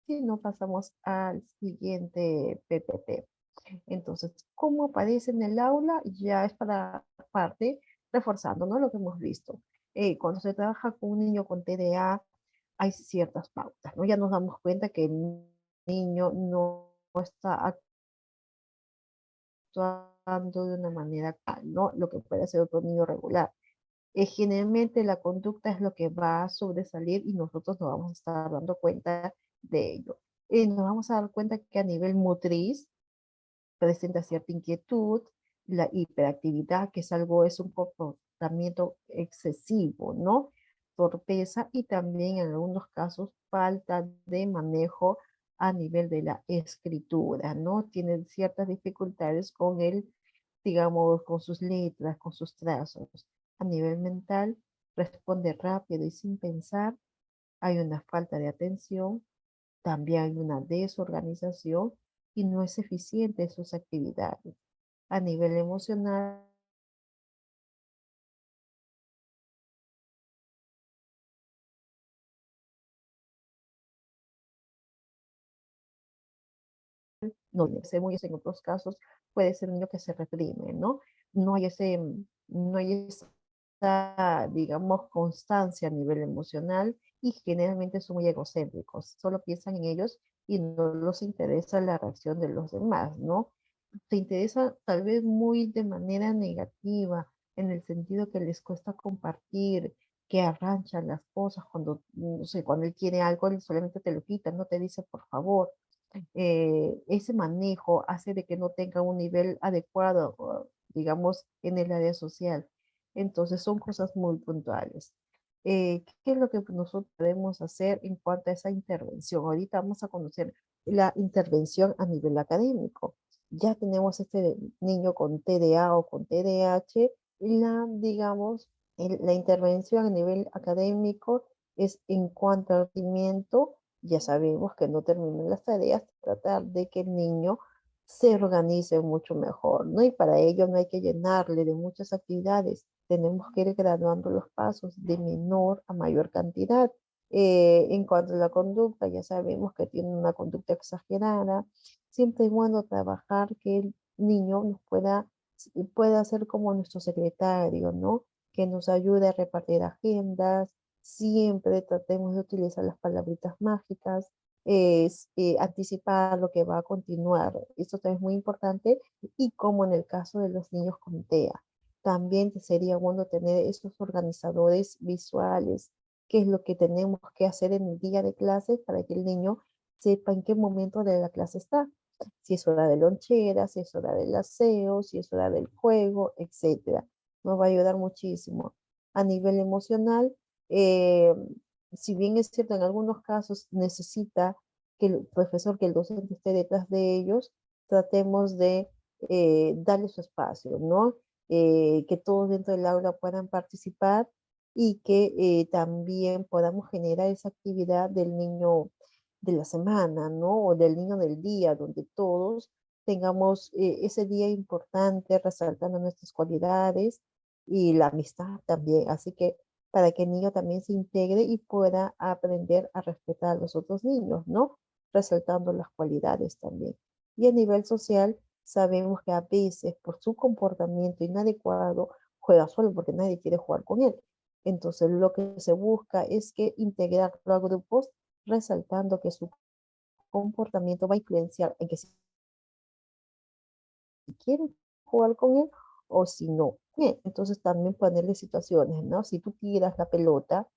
Si no, pasamos al siguiente PPT. Entonces, ¿cómo aparece en el aula? Ya es para parte, reforzando, ¿no? Lo que hemos visto. Cuando se trabaja con un niño con TDA, hay ciertas pautas, ¿no? Ya nos damos cuenta que el niño no está actuando de una manera tal, ¿no? Lo que puede ser otro niño regular. Generalmente la conducta es lo que va a sobresalir y nosotros nos vamos a estar dando cuenta de ello. Nos vamos a dar cuenta que a nivel motriz, presenta cierta inquietud, la hiperactividad, que es un comportamiento excesivo, ¿no? torpeza y también en algunos casos falta de manejo a nivel de la escritura, ¿no? Tienen ciertas dificultades con el, digamos, con sus letras, con sus trazos. A nivel mental, responde rápido y sin pensar, hay una falta de atención, también hay una desorganización y no es eficiente en sus actividades. A nivel emocional, no ser muy en otros casos puede ser un niño que se reprime, ¿no? No hay ese, no hay esa, digamos, constancia a nivel emocional y generalmente son muy egocéntricos, solo piensan en ellos y no les interesa la reacción de los demás, ¿no? Se interesa tal vez muy de manera negativa, en el sentido que les cuesta compartir, que arranchan las cosas cuando, no sé, cuando él quiere algo, él solamente te lo quita, no te dice por favor. Ese manejo hace de que no tenga un nivel adecuado, digamos, en el área social. Entonces son cosas muy puntuales. ¿Qué es lo que nosotros podemos hacer en cuanto a esa intervención? Ahorita vamos a conocer la intervención a nivel académico. Ya tenemos este niño con TDA o con TDAH, y la, digamos, la intervención a nivel académico es en cuanto al rendimiento. Ya sabemos que no terminen las tareas, tratar de que el niño se organice mucho mejor, ¿no? Y para ello no hay que llenarle de muchas actividades, tenemos que ir graduando los pasos de menor a mayor cantidad. En cuanto a la conducta, ya sabemos que tiene una conducta exagerada, siempre es bueno trabajar que el niño nos pueda ser como nuestro secretario, ¿no? Que nos ayude a repartir agendas, siempre tratemos de utilizar las palabritas mágicas, anticipar lo que va a continuar. Esto también es muy importante y como en el caso de los niños con TEA. También sería bueno tener esos organizadores visuales, qué es lo que tenemos que hacer en el día de clase para que el niño sepa en qué momento de la clase está. Si es hora de lonchera, si es hora del aseo, si es hora del juego, etcétera. Nos va a ayudar muchísimo. A nivel emocional, eh, si bien es cierto, en algunos casos necesita que el profesor, que el docente esté detrás de ellos, tratemos de darle su espacio, ¿no? Que todos dentro del aula puedan participar y que también podamos generar esa actividad del niño de la semana, ¿no? O del niño del día, donde todos tengamos ese día importante, resaltando nuestras cualidades y la amistad también. Así que para que el niño también se integre y pueda aprender a respetar a los otros niños, ¿no? Resaltando las cualidades también. Y a nivel social, sabemos que a veces por su comportamiento inadecuado juega solo porque nadie quiere jugar con él. Entonces lo que se busca es que integrarlo a grupos, resaltando que su comportamiento va a influenciar en que si quieren jugar con él o si no. Bien, entonces también ponerle situaciones, ¿no? Si tú tiras la pelota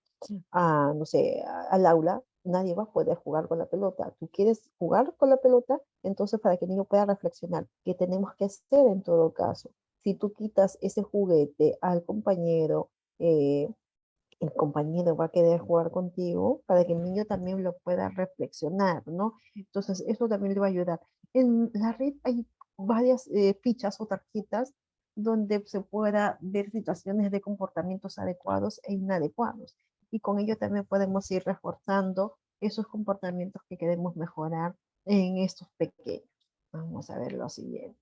a, no sé, al aula, nadie va a poder jugar con la pelota. Tú quieres jugar con la pelota, entonces para que el niño pueda reflexionar, ¿qué tenemos que hacer en todo caso? Si tú quitas ese juguete al compañero, el compañero va a querer jugar contigo para que el niño también lo pueda reflexionar, ¿no? Entonces, eso también le va a ayudar. En la red hay varias fichas o tarjetas donde se pueda ver situaciones de comportamientos adecuados e inadecuados. Y con ello también podemos ir reforzando esos comportamientos que queremos mejorar en estos pequeños. Vamos a ver lo siguiente.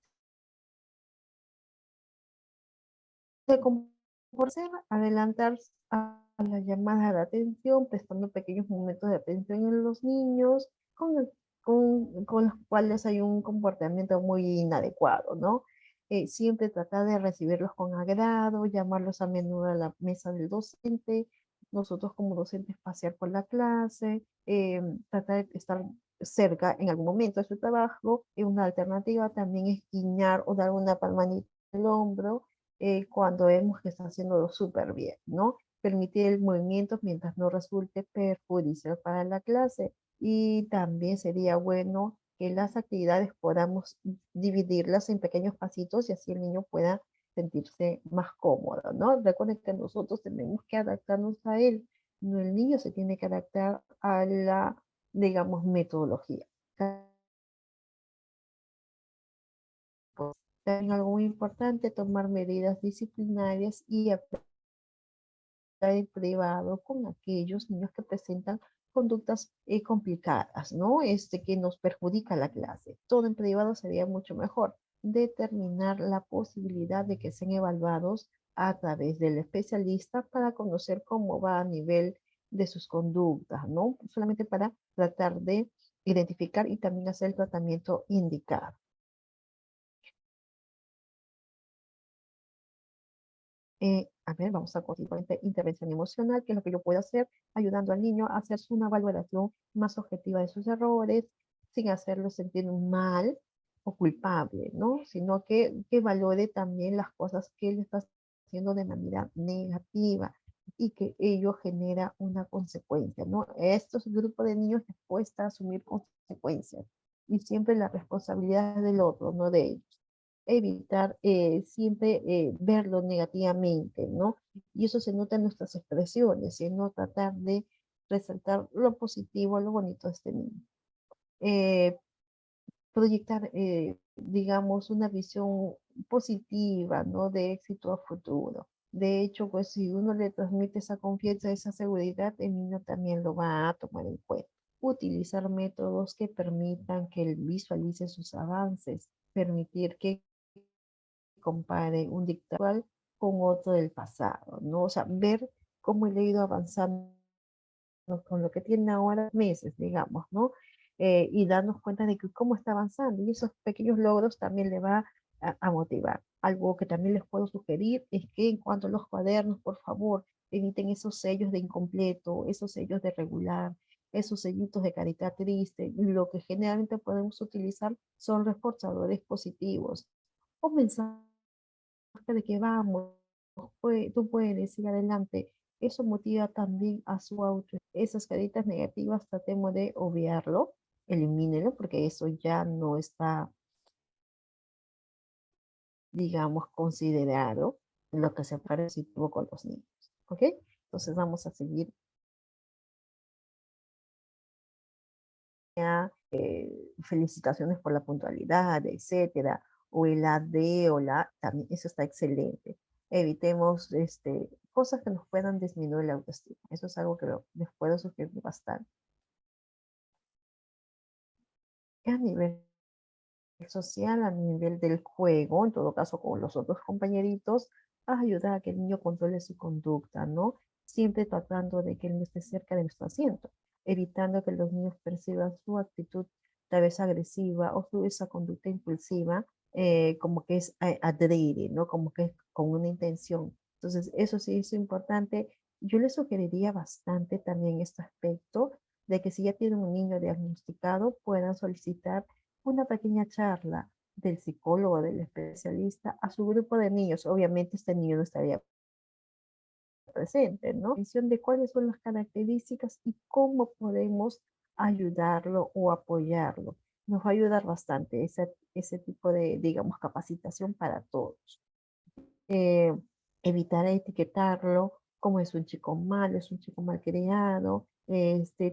De comportarse, adelantar a las llamadas de atención, prestando pequeños momentos de atención en los niños con los cuales hay un comportamiento muy inadecuado, ¿no? Siempre tratar de recibirlos con agrado, llamarlos a menudo a la mesa del docente, nosotros como docentes pasear por la clase, tratar de estar cerca en algún momento de su trabajo. Una alternativa también es guiñar o dar una palmadita en el hombro cuando vemos que está haciéndolo súper bien, ¿no? Permitir el movimiento mientras no resulte perjudicial para la clase. Y también sería bueno que las actividades podamos dividirlas en pequeños pasitos y así el niño pueda sentirse más cómodo, ¿no? Recuerden que nosotros tenemos que adaptarnos a él. No, el niño se tiene que adaptar a la, digamos, metodología. También algo muy importante, tomar medidas disciplinarias y aplicar en privado con aquellos niños que presentan conductas complicadas, ¿no? Que nos perjudica la clase. Todo en privado sería mucho mejor. Determinar la posibilidad de que sean evaluados a través del especialista para conocer cómo va a nivel de sus conductas, ¿no? Solamente para tratar de identificar y también hacer el tratamiento indicado. A ver, vamos a continuar intervención emocional, que es lo que yo puedo hacer, ayudando al niño a hacer una valoración más objetiva de sus errores, sin hacerlo sentir mal o culpable, ¿no? Sino que valore también las cosas que él está haciendo de manera negativa y que ello genera una consecuencia, ¿no? Estos grupos de niños les cuesta asumir consecuencias y siempre la responsabilidad es del otro, no de ellos. Evitar siempre verlo negativamente, ¿no? Y eso se nota en nuestras expresiones, sino tratar de resaltar lo positivo, lo bonito de este niño. Eh, Proyectar, digamos, una visión positiva, ¿no? De éxito a futuro. De hecho, pues si uno le transmite esa confianza, esa seguridad, el niño también lo va a tomar en cuenta. Utilizar métodos que permitan que él visualice sus avances, permitir que compare un dictado con otro del pasado, ¿no? O sea, ver cómo él ha ido avanzando con lo que tiene ahora meses, digamos, ¿no? Y darnos cuenta de que cómo está avanzando y esos pequeños logros también le va a motivar. Algo que también les puedo sugerir es que en cuanto a los cuadernos, por favor, eviten esos sellos de incompleto, esos sellos de regular, esos sellitos de carita triste. Lo que generalmente podemos utilizar son reforzadores positivos o mensajes de que vamos, tú puedes, sigue adelante. Eso motiva también a su auto. Esas caritas negativas tratemos de obviarlo, elimínelo, porque eso ya no está, digamos, considerado en lo que se parece con los niños. ¿Ok? Entonces vamos a seguir. Felicitaciones por la puntualidad, etcétera, o el AD o la, también eso está excelente. Evitemos cosas que nos puedan disminuir la autoestima. Eso es algo que les puedo sugerir bastante. A nivel social, a nivel del juego, en todo caso con los otros compañeritos, a ayudar a que el niño controle su conducta, ¿no? Siempre tratando de que él no esté cerca de nuestro asiento, evitando que los niños perciban su actitud tal vez agresiva o esa conducta impulsiva como que es adrede, ¿no? Como que es con una intención. Entonces, eso sí es importante. Yo le sugeriría bastante también este aspecto de que si ya tienen un niño diagnosticado, puedan solicitar una pequeña charla del psicólogo, del especialista, a su grupo de niños. Obviamente este niño no estaría presente, ¿no? Mención de cuáles son las características y cómo podemos ayudarlo o apoyarlo. Nos va a ayudar bastante ese tipo de, digamos, capacitación para todos. Eh, Evitar etiquetarlo como es un chico malo, es un chico mal criado.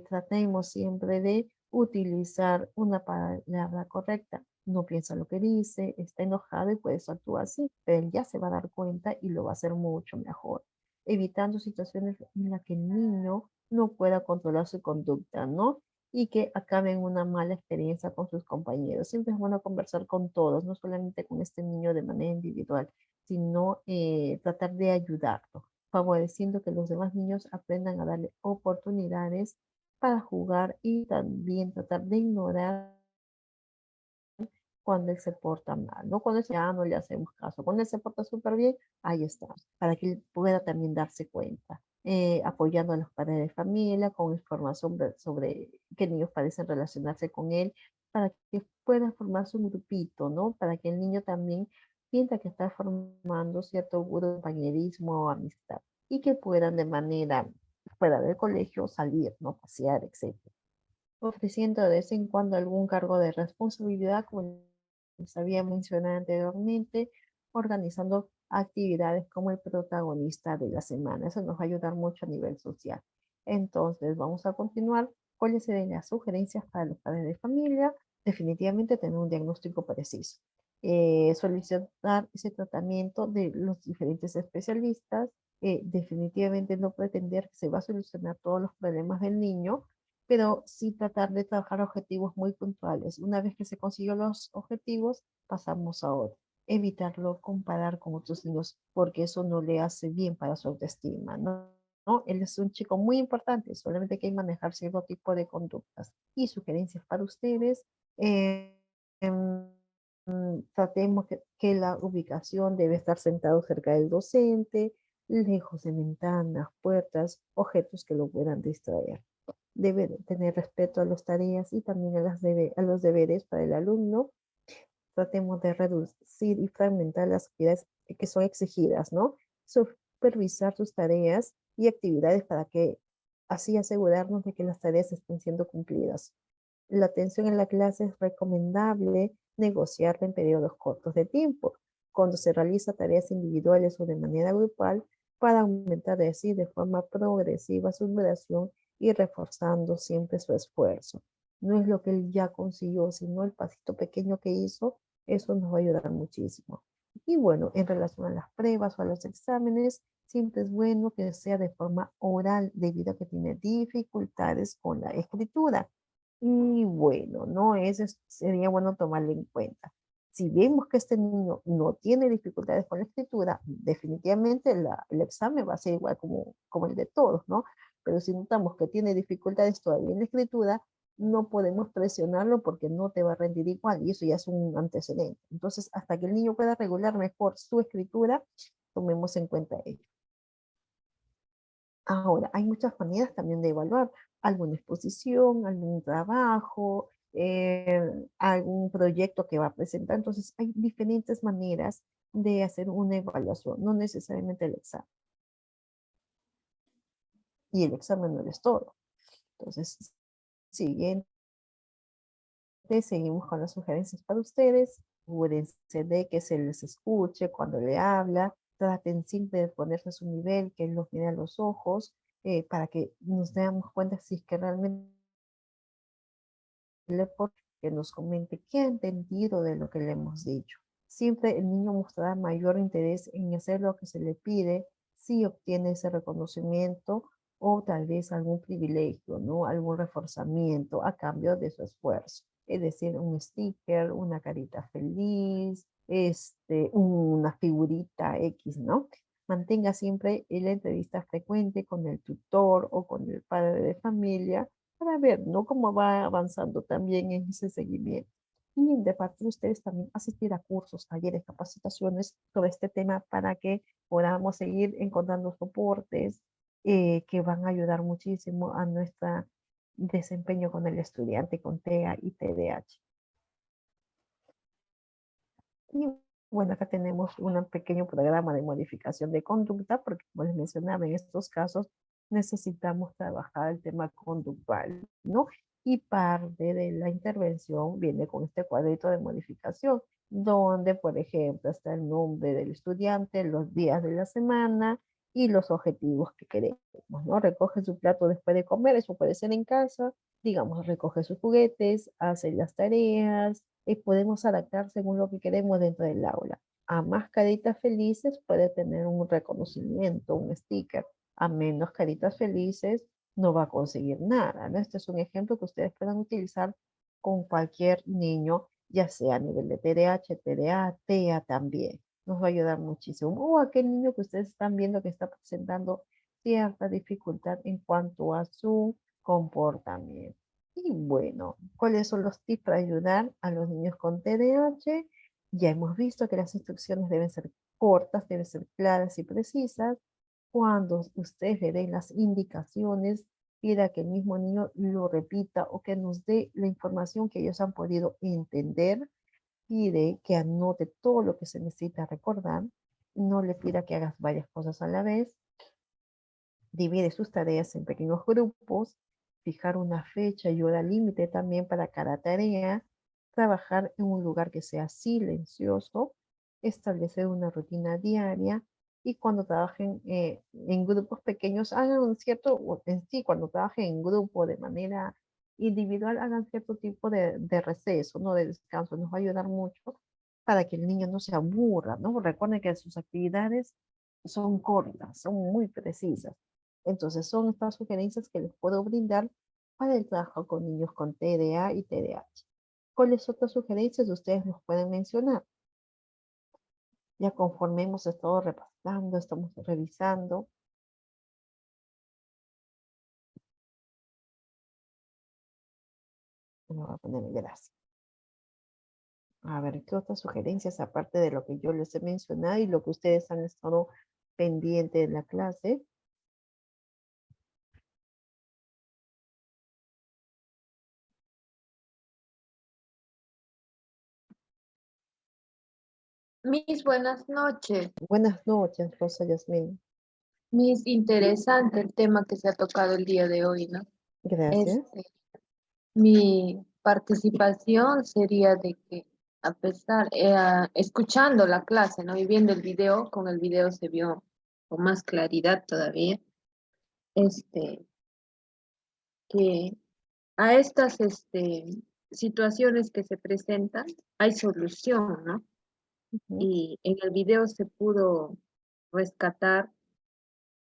Tratemos siempre de utilizar una palabra correcta. No piensa lo que dice, está enojado y puede actuar así, pero él ya se va a dar cuenta y lo va a hacer mucho mejor, evitando situaciones en las que el niño no pueda controlar su conducta, ¿no? Y que acabe en una mala experiencia con sus compañeros. Siempre es bueno conversar con todos, no solamente con este niño de manera individual, sino tratar de ayudarlo, favoreciendo que los demás niños aprendan a darle oportunidades para jugar y también tratar de ignorar cuando él se porta mal, ¿no? Cuando ya no le hacemos caso, cuando él se porta súper bien, ahí está, para que él pueda también darse cuenta, apoyando a los padres de familia con información sobre qué niños parecen relacionarse con él, para que pueda formarse un grupito, ¿no? Para que el niño también sienta que está formando cierto compañerismo o amistad y que puedan de manera fuera del colegio salir, ¿no? Pasear, etcétera, ofreciendo de vez en cuando algún cargo de responsabilidad, como les había mencionado anteriormente, organizando actividades como el protagonista de la semana. Eso nos va a ayudar mucho a nivel social. Entonces, vamos a continuar. ¿Cuáles serían las sugerencias para los padres de familia? Definitivamente tener un diagnóstico preciso. Solicitar ese tratamiento de los diferentes especialistas. Definitivamente no pretender que se va a solucionar todos los problemas del niño, pero sí tratar de trabajar objetivos muy puntuales. Una vez que se consiguió los objetivos, pasamos a otro. Evitarlo comparar con otros niños, porque eso no le hace bien para su autoestima, ¿no? ¿No? Él es un chico muy importante, solamente hay que manejar cierto tipo de conductas. Y sugerencias para ustedes, eh, em, tratemos que la ubicación debe estar sentado cerca del docente, lejos de ventanas, puertas, objetos que lo puedan distraer. Debe tener respeto a las tareas y también a los deberes para el alumno. Tratemos de reducir y fragmentar las actividades que son exigidas, ¿no? Supervisar sus tareas y actividades para que así asegurarnos de que las tareas estén siendo cumplidas. La atención en la clase es recomendable negociarla en periodos cortos de tiempo, cuando se realiza tareas individuales o de manera grupal, para aumentar así de forma progresiva su duración y reforzando siempre su esfuerzo. No es lo que él ya consiguió, sino el pasito pequeño que hizo, eso nos va a ayudar muchísimo. Y bueno, en relación a las pruebas o a los exámenes, siempre es bueno que sea de forma oral, debido a que tiene dificultades con la escritura. Y bueno, no, sería bueno tomarlo en cuenta. Si vemos que este niño no tiene dificultades con la escritura, definitivamente el examen va a ser igual como el de todos, ¿no? Pero si notamos que tiene dificultades todavía en la escritura, no podemos presionarlo porque no te va a rendir igual y eso ya es un antecedente. Entonces, hasta que el niño pueda regular mejor su escritura, tomemos en cuenta ello. Ahora, hay muchas maneras también de evaluar alguna exposición, algún trabajo, algún proyecto que va a presentar. Entonces, hay diferentes maneras de hacer una evaluación, no necesariamente el examen. Y el examen no es todo. Entonces, siguiente, seguimos con las sugerencias para ustedes. Asegúrense de que se les escuche cuando le habla. Traten siempre de ponerse a su nivel, que él los mire a los ojos, para que nos demos cuenta si es que realmente que nos comente qué ha entendido de lo que le hemos dicho. Siempre el niño mostrará mayor interés en hacer lo que se le pide si obtiene ese reconocimiento o tal vez algún privilegio, ¿no? Algún reforzamiento a cambio de su esfuerzo. Es decir, un sticker, una carita feliz, una figurita X, ¿no? Mantenga siempre la entrevista frecuente con el tutor o con el padre de familia para ver, ¿no? Cómo va avanzando también en ese seguimiento. Y de parte de ustedes también asistir a cursos, talleres, capacitaciones sobre este tema para que podamos seguir encontrando soportes que van a ayudar muchísimo a nuestro desempeño con el estudiante con TEA y TDAH. Y bueno, acá tenemos un pequeño programa de modificación de conducta, porque como les mencionaba, en estos casos necesitamos trabajar el tema conductual, ¿no? Y parte de la intervención viene con este cuadrito de modificación, donde, por ejemplo, está el nombre del estudiante, los días de la semana y los objetivos que queremos, ¿no? Recoge su plato después de comer, eso puede ser en casa, digamos, recoge sus juguetes, hace las tareas, podemos adaptar según lo que queremos dentro del aula. A más caritas felices puede tener un reconocimiento, un sticker. A menos caritas felices no va a conseguir nada, ¿no? Este es un ejemplo que ustedes puedan utilizar con cualquier niño, ya sea a nivel de TDAH, TDA, TEA también. Nos va a ayudar muchísimo. O aquel niño que ustedes están viendo que está presentando cierta dificultad en cuanto a su comportamiento. Y bueno, ¿cuáles son los tips para ayudar a los niños con TDAH? Ya hemos visto que las instrucciones deben ser cortas, deben ser claras y precisas. Cuando ustedes le den las indicaciones, pida que el mismo niño lo repita o que nos dé la información que ellos han podido entender. Pide que anote todo lo que se necesita recordar. No le pida que hagas varias cosas a la vez. Divide sus tareas en pequeños grupos, fijar una fecha y hora límite también para cada tarea, trabajar en un lugar que sea silencioso, establecer una rutina diaria y cuando trabajen en grupos pequeños, hagan un cierto, o en sí, cuando trabajen en grupo de manera individual, hagan cierto tipo de receso, ¿no? De descanso. Nos va a ayudar mucho para que el niño no se aburra, ¿no? Recuerden que sus actividades son cortas, son muy precisas. Entonces, son estas sugerencias que les puedo brindar para el trabajo con niños con TDA y TDAH. ¿Cuáles otras sugerencias ustedes nos pueden mencionar? Ya conforme hemos estado repasando, estamos revisando. Me voy a poner gracias. A ver, ¿qué otras sugerencias aparte de lo que yo les he mencionado y lo que ustedes han estado pendientes de la clase? Miss, buenas noches. Buenas noches, Rosa Yasmín. Miss, interesante el tema que se ha tocado el día de hoy, ¿no? Gracias. Mi participación sería de que a pesar, escuchando la clase, ¿no? Y viendo el video, con el video se vio con más claridad todavía, que a estas, situaciones que se presentan, hay solución, ¿no? Ujú, Y en el video se pudo rescatar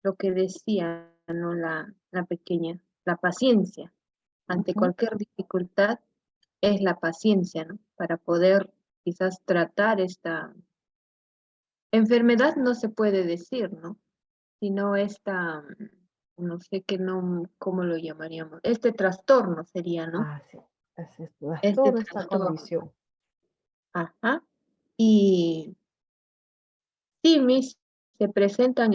lo que decía, ¿no? La pequeña, la paciencia. Ante ujú. cualquier dificultad es la paciencia, ¿no? Para poder quizás tratar esta enfermedad, no se puede decir, ¿no? Sino esta, no sé qué no, cómo lo llamaríamos, este trastorno sería, ¿no? Ah, sí. Así es, Este toda esta trastorno. condición. Ajá. Y sí, mis se presentan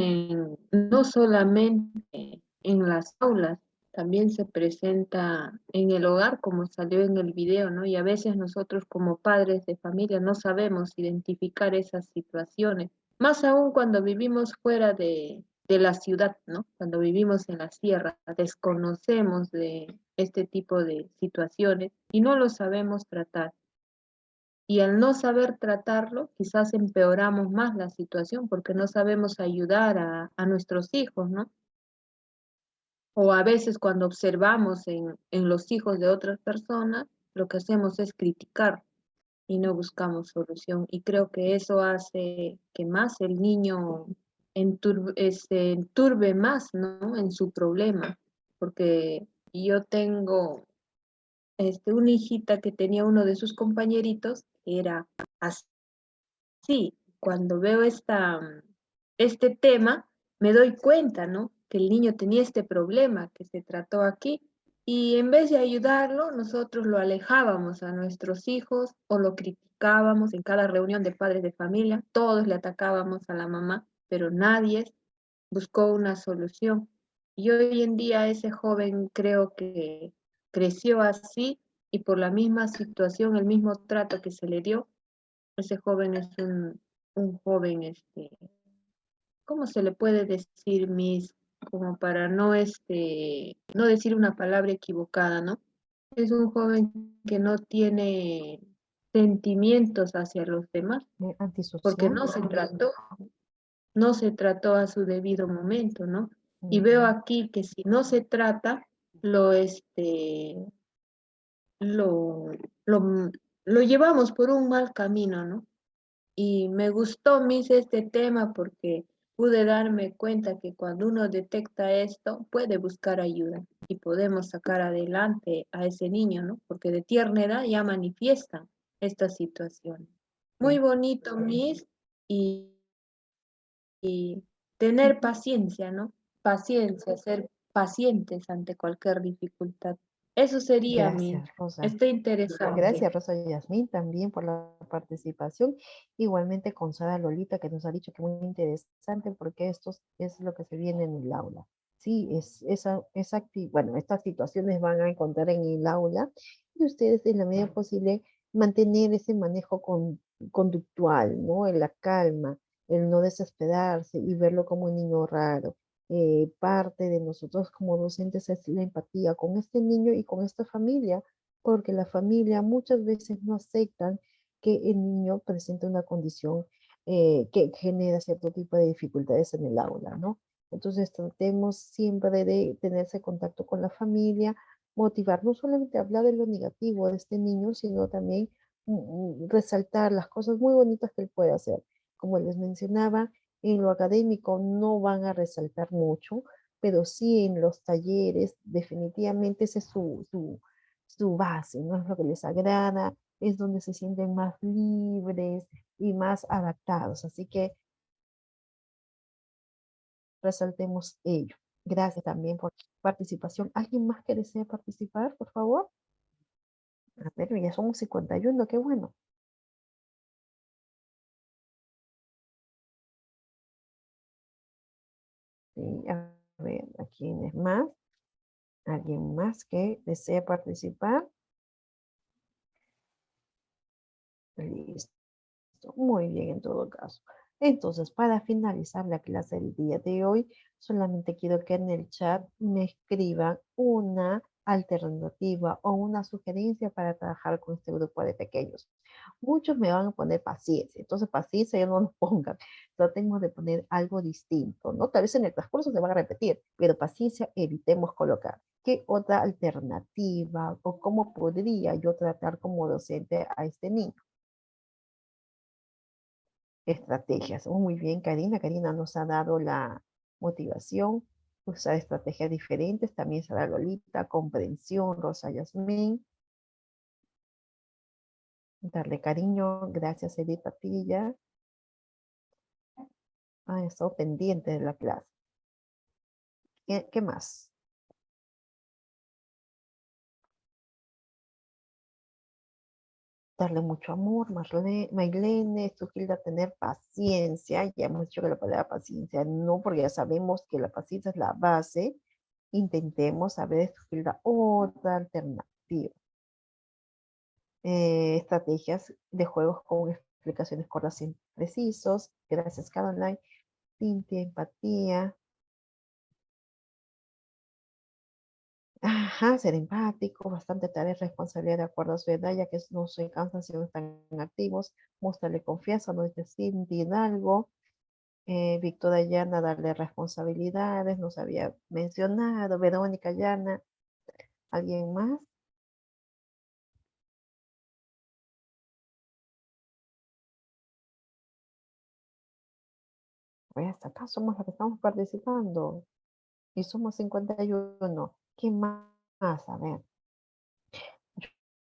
no solamente en las aulas, también se presenta en el hogar, como salió en el video, ¿no? Y a veces nosotros como padres de familia no sabemos identificar esas situaciones, más aún cuando vivimos fuera de la ciudad, ¿no? Cuando vivimos en la sierra, desconocemos de este tipo de situaciones y no lo sabemos tratar. Y al no saber tratarlo, quizás empeoramos más la situación porque no sabemos ayudar a nuestros hijos, ¿no? O a veces cuando observamos en los hijos de otras personas, lo que hacemos es criticar y no buscamos solución. Y creo que eso hace que más el niño se enturbe más, ¿no? En su problema. Porque yo tengo una hijita que tenía uno de sus compañeritos, que era así. Sí, cuando veo este tema, me doy cuenta, ¿no? Que el niño tenía este problema que se trató aquí y en vez de ayudarlo, nosotros lo alejábamos a nuestros hijos o lo criticábamos en cada reunión de padres de familia, todos le atacábamos a la mamá, pero nadie buscó una solución. Y hoy en día ese joven creo que creció así y por la misma situación, el mismo trato que se le dio, ese joven es un joven, ¿cómo se le puede decir, Miss? Como para no decir una palabra equivocada, ¿no? Es un joven que no tiene sentimientos hacia los demás, porque Antisocial. no se trató a su debido momento, ¿no? Y veo Ujú. aquí que si no se trata, lo, este, lo, lo, lo llevamos por un mal camino, ¿no? Y me gustó, Miss, este tema porque pude darme cuenta que cuando uno detecta esto, puede buscar ayuda y podemos sacar adelante a ese niño, ¿no? Porque de tierna edad ya manifiestan esta situación. Muy Sí. bonito, Miss, y, y tener Ujú. paciencia, ¿no? Paciencia, ser pacientes ante cualquier dificultad. Eso sería, Miss. Gracias, Rosa. Está interesante. Gracias, Rosa Yasmín, también por la participación. Igualmente con Sara Lolita, que nos ha dicho que muy interesante porque esto es lo que se viene en el aula. Sí, bueno, estas situaciones van a encontrar en el aula y ustedes en la medida posible mantener ese manejo conductual, ¿no? En la calma, el no desesperarse y verlo como un niño raro. Parte de nosotros como docentes es la empatía con este niño y con esta familia porque la familia muchas veces no aceptan que el niño presente una condición que genera cierto tipo de dificultades en el aula, ¿no? Entonces tratemos siempre de tener ese contacto con la familia, motivar, no solamente hablar de lo negativo de este niño, sino también resaltar las cosas muy bonitas que él puede hacer. Como les mencionaba, en lo académico no van a resaltar mucho, pero sí en los talleres, definitivamente esa es su base, ¿no? Es lo que les agrada, es donde se sienten más libres y más adaptados. Así que resaltemos ello. Gracias también por su participación. ¿Alguien más que desee participar, por favor? A ver, ya somos 51, qué bueno. Sí, a ver, ¿a quién es más? ¿Alguien más que desee participar? Listo. Muy bien, en todo caso. Entonces, para finalizar la clase del día de hoy, solamente quiero que en el chat me escriban una alternativa o una sugerencia para trabajar con este grupo de pequeños. Muchos me van a poner paciencia, entonces paciencia ya no nos pongan. Tratemos de poner algo distinto, ¿no? Tal vez en el transcurso se van a repetir, pero paciencia evitemos colocar. ¿Qué otra alternativa o cómo podría yo tratar como docente a este niño? Estrategias. Muy bien, Karina. Karina nos ha dado la motivación, usar estrategias diferentes. También será Lolita, comprensión, Rosa Yasmín. Darle cariño. Gracias, Edith Patilla. Ah, he estado pendiente de la clase. ¿Qué más? Darle mucho amor, Maylene, Sugilda, tener paciencia. Ya hemos dicho que la palabra paciencia no, porque ya sabemos que la paciencia es la base. Intentemos a ver, Sugilda, otra alternativa. Estrategias de juegos con explicaciones cortas y precisos. Gracias, Caroline. Cintia, empatía. Ajá, ser empático, bastante tarea y responsabilidad de acuerdo a su edad, ya que no se cansan si no están activos. Mostrarle confianza, no dice Cindy algo. Víctor Ayana, darle responsabilidades, nos había mencionado. Verónica Ayana, ¿alguien más? Pues hasta acá somos los que estamos participando y somos 51. ¿Qué más? A ver.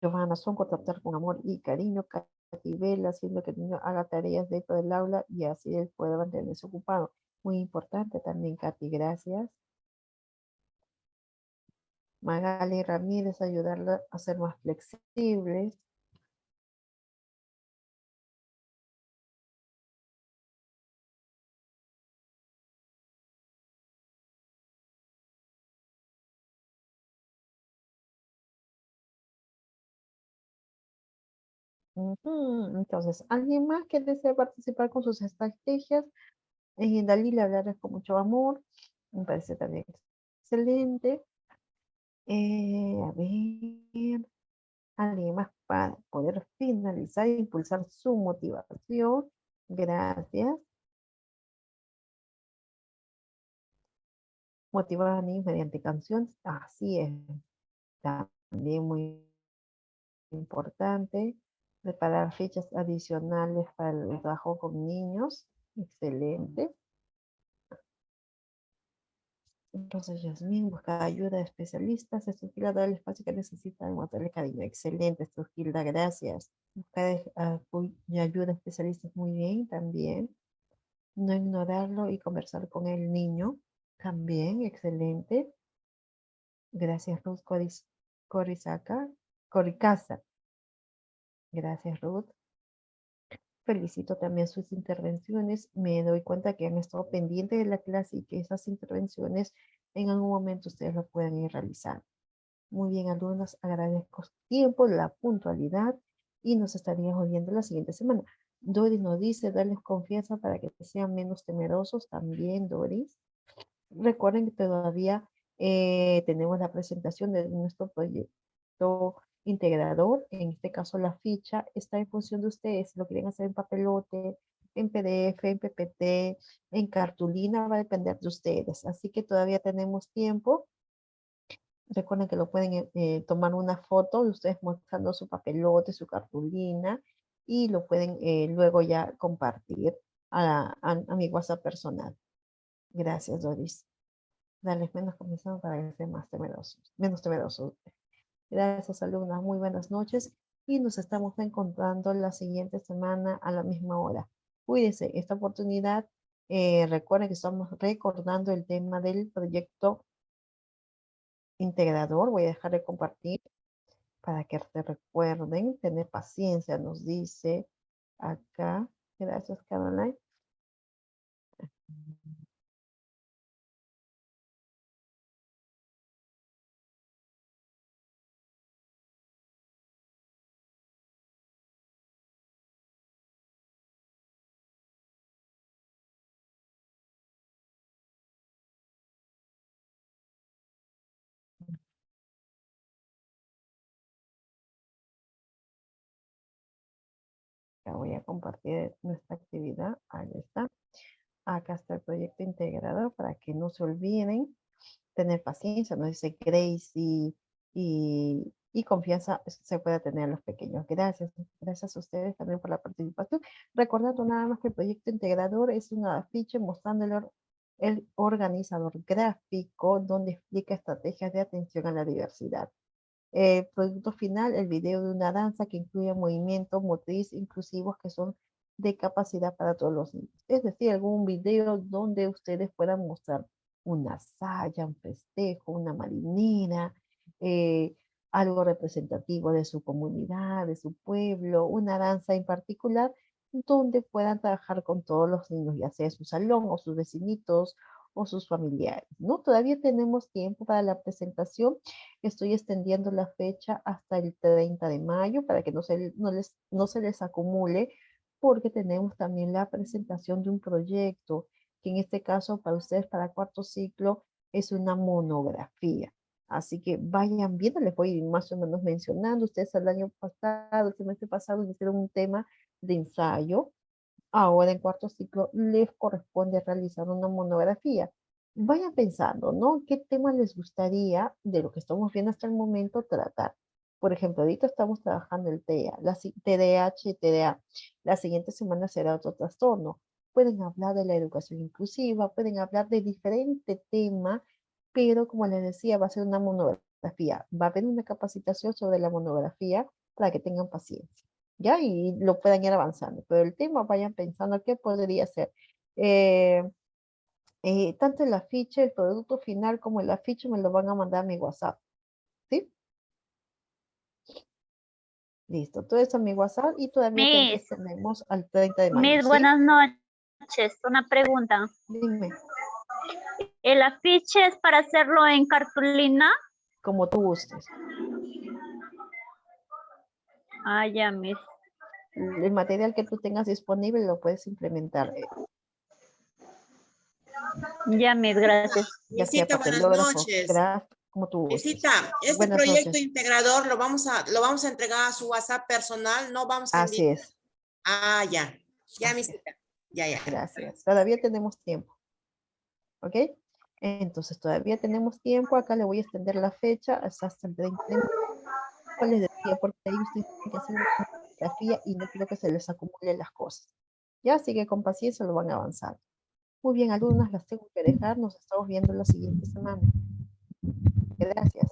Giovanna Sonco, tratar con amor y cariño, Katy Vela, haciendo que el niño haga tareas dentro del aula y así él pueda mantenerse ocupado. Muy importante también, Katy, gracias. Magali Ramírez, ayudarla a ser más flexibles. Entonces, ¿alguien más que desee participar con sus estrategias? Dalila, hablarles con mucho amor. Me parece también excelente. A ver, alguien más para poder finalizar e impulsar su motivación. Gracias. Motivar a niños mediante canciones. Así es. También muy importante. Preparar fechas adicionales para el trabajo con niños. Excelente. Entonces, Yasmín, buscar ayuda de especialistas. Estugilda, dar el espacio que necesita, demostrarle cariño. Excelente, Estugilda, gracias. Buscar apoyo y ayuda de especialistas, muy bien, también. No ignorarlo y conversar con el niño, también, excelente. Gracias, Ruth Coricasa. Gracias, Ruth. Felicito también sus intervenciones. Me doy cuenta que han estado pendientes de la clase y que esas intervenciones en algún momento ustedes lo pueden ir realizando. Muy bien, alumnos, agradezco su tiempo, la puntualidad y nos estaríamos viendo la siguiente semana. Doris nos dice, darles confianza para que sean menos temerosos. También, Doris. Recuerden que todavía tenemos la presentación de nuestro proyecto integrador. En este caso, la ficha está en función de ustedes. Si lo quieren hacer en papelote, en PDF, en PPT, en cartulina, va a depender de ustedes. Así que todavía tenemos tiempo. Recuerden que lo pueden tomar una foto de ustedes mostrando su papelote, su cartulina, y lo pueden luego ya compartir a mi WhatsApp personal. Gracias, Doris. Dale, menos comenzando para que sean más temerosos, menos temerosos. Gracias, alumnas. Muy buenas noches. Y nos estamos encontrando la siguiente semana a la misma hora. Cuídense. Esta oportunidad, recuerden que estamos recordando el tema del proyecto integrador. Voy a dejar de compartir para que te recuerden. Tener paciencia, nos dice acá. Gracias, Caroline. Ya voy a compartir nuestra actividad. Ahí está. Acá está el proyecto integrador para que no se olviden. Tener paciencia, nos dice Gracie, y confianza se puede tener en los pequeños. Gracias. Gracias a ustedes también por la participación. Recordando nada más que el proyecto integrador es una afiche mostrando el organizador gráfico donde explica estrategias de atención a la diversidad. Producto final, el video de una danza que incluye movimientos motriz inclusivos que son de capacidad para todos los niños. Es decir, algún video donde ustedes puedan mostrar una saya, un festejo, una marinera, algo representativo de su comunidad, de su pueblo, una danza en particular, donde puedan trabajar con todos los niños, ya sea su salón o sus vecinitos o sus familiares, ¿no? Todavía tenemos tiempo para la presentación. Estoy extendiendo la fecha hasta el 30 de mayo para que no se les acumule, porque tenemos también la presentación de un proyecto, que en este caso para ustedes, para cuarto ciclo, es una monografía. Así que vayan viendo, les voy a ir más o menos mencionando. Ustedes el año pasado, el semestre pasado, hicieron un tema de ensayo. Ahora en cuarto ciclo les corresponde realizar una monografía. Vayan pensando, ¿no? ¿Qué temas les gustaría de lo que estamos viendo hasta el momento tratar? Por ejemplo, ahorita estamos trabajando el TDAH y TDA. La siguiente semana será otro trastorno. Pueden hablar de la educación inclusiva, pueden hablar de diferente tema, pero como les decía, va a ser una monografía. Va a haber una capacitación sobre la monografía para que tengan paciencia. ¿Ya? Y lo puedan ir avanzando. Pero el tema, vayan pensando qué podría ser. Tanto el afiche, el producto final, como el afiche me lo van a mandar a mi WhatsApp. ¿Sí? Listo. Todo eso a mi WhatsApp y todavía tenemos al 30 de mayo. Miss, ¿sí? buenas noches. Una pregunta. Dime. ¿El afiche es para hacerlo en cartulina? Como tú gustes. Ah, ya, Miss. El material que tú tengas disponible lo puedes implementar. Ya, Miss, gracias. Ya sea Visita, buenas papelógrafo, noches. como tú gustes. Visita, este Buenas proyecto noches. integrador lo vamos a entregar a su WhatsApp personal, no vamos a Así es. Ah, ya. Ya, Así visita. Ya. Gracias. Todavía tenemos tiempo. ¿Ok? Entonces todavía tenemos tiempo. Acá le voy a extender la fecha hasta el 30 de mayo. Como les decía, porque ahí ustedes tienen que hacer una fotografía y no quiero que se les acumulen las cosas. Ya, así que con paciencia lo van a avanzar. Muy bien, alumnas, las tengo que dejar. Nos estamos viendo la siguiente semana. Gracias.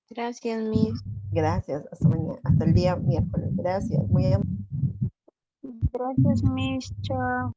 Gracias, Miss. Gracias. Hasta mañana. Hasta el día miércoles. Gracias. Muy amable. Gracias, Miss. Chao.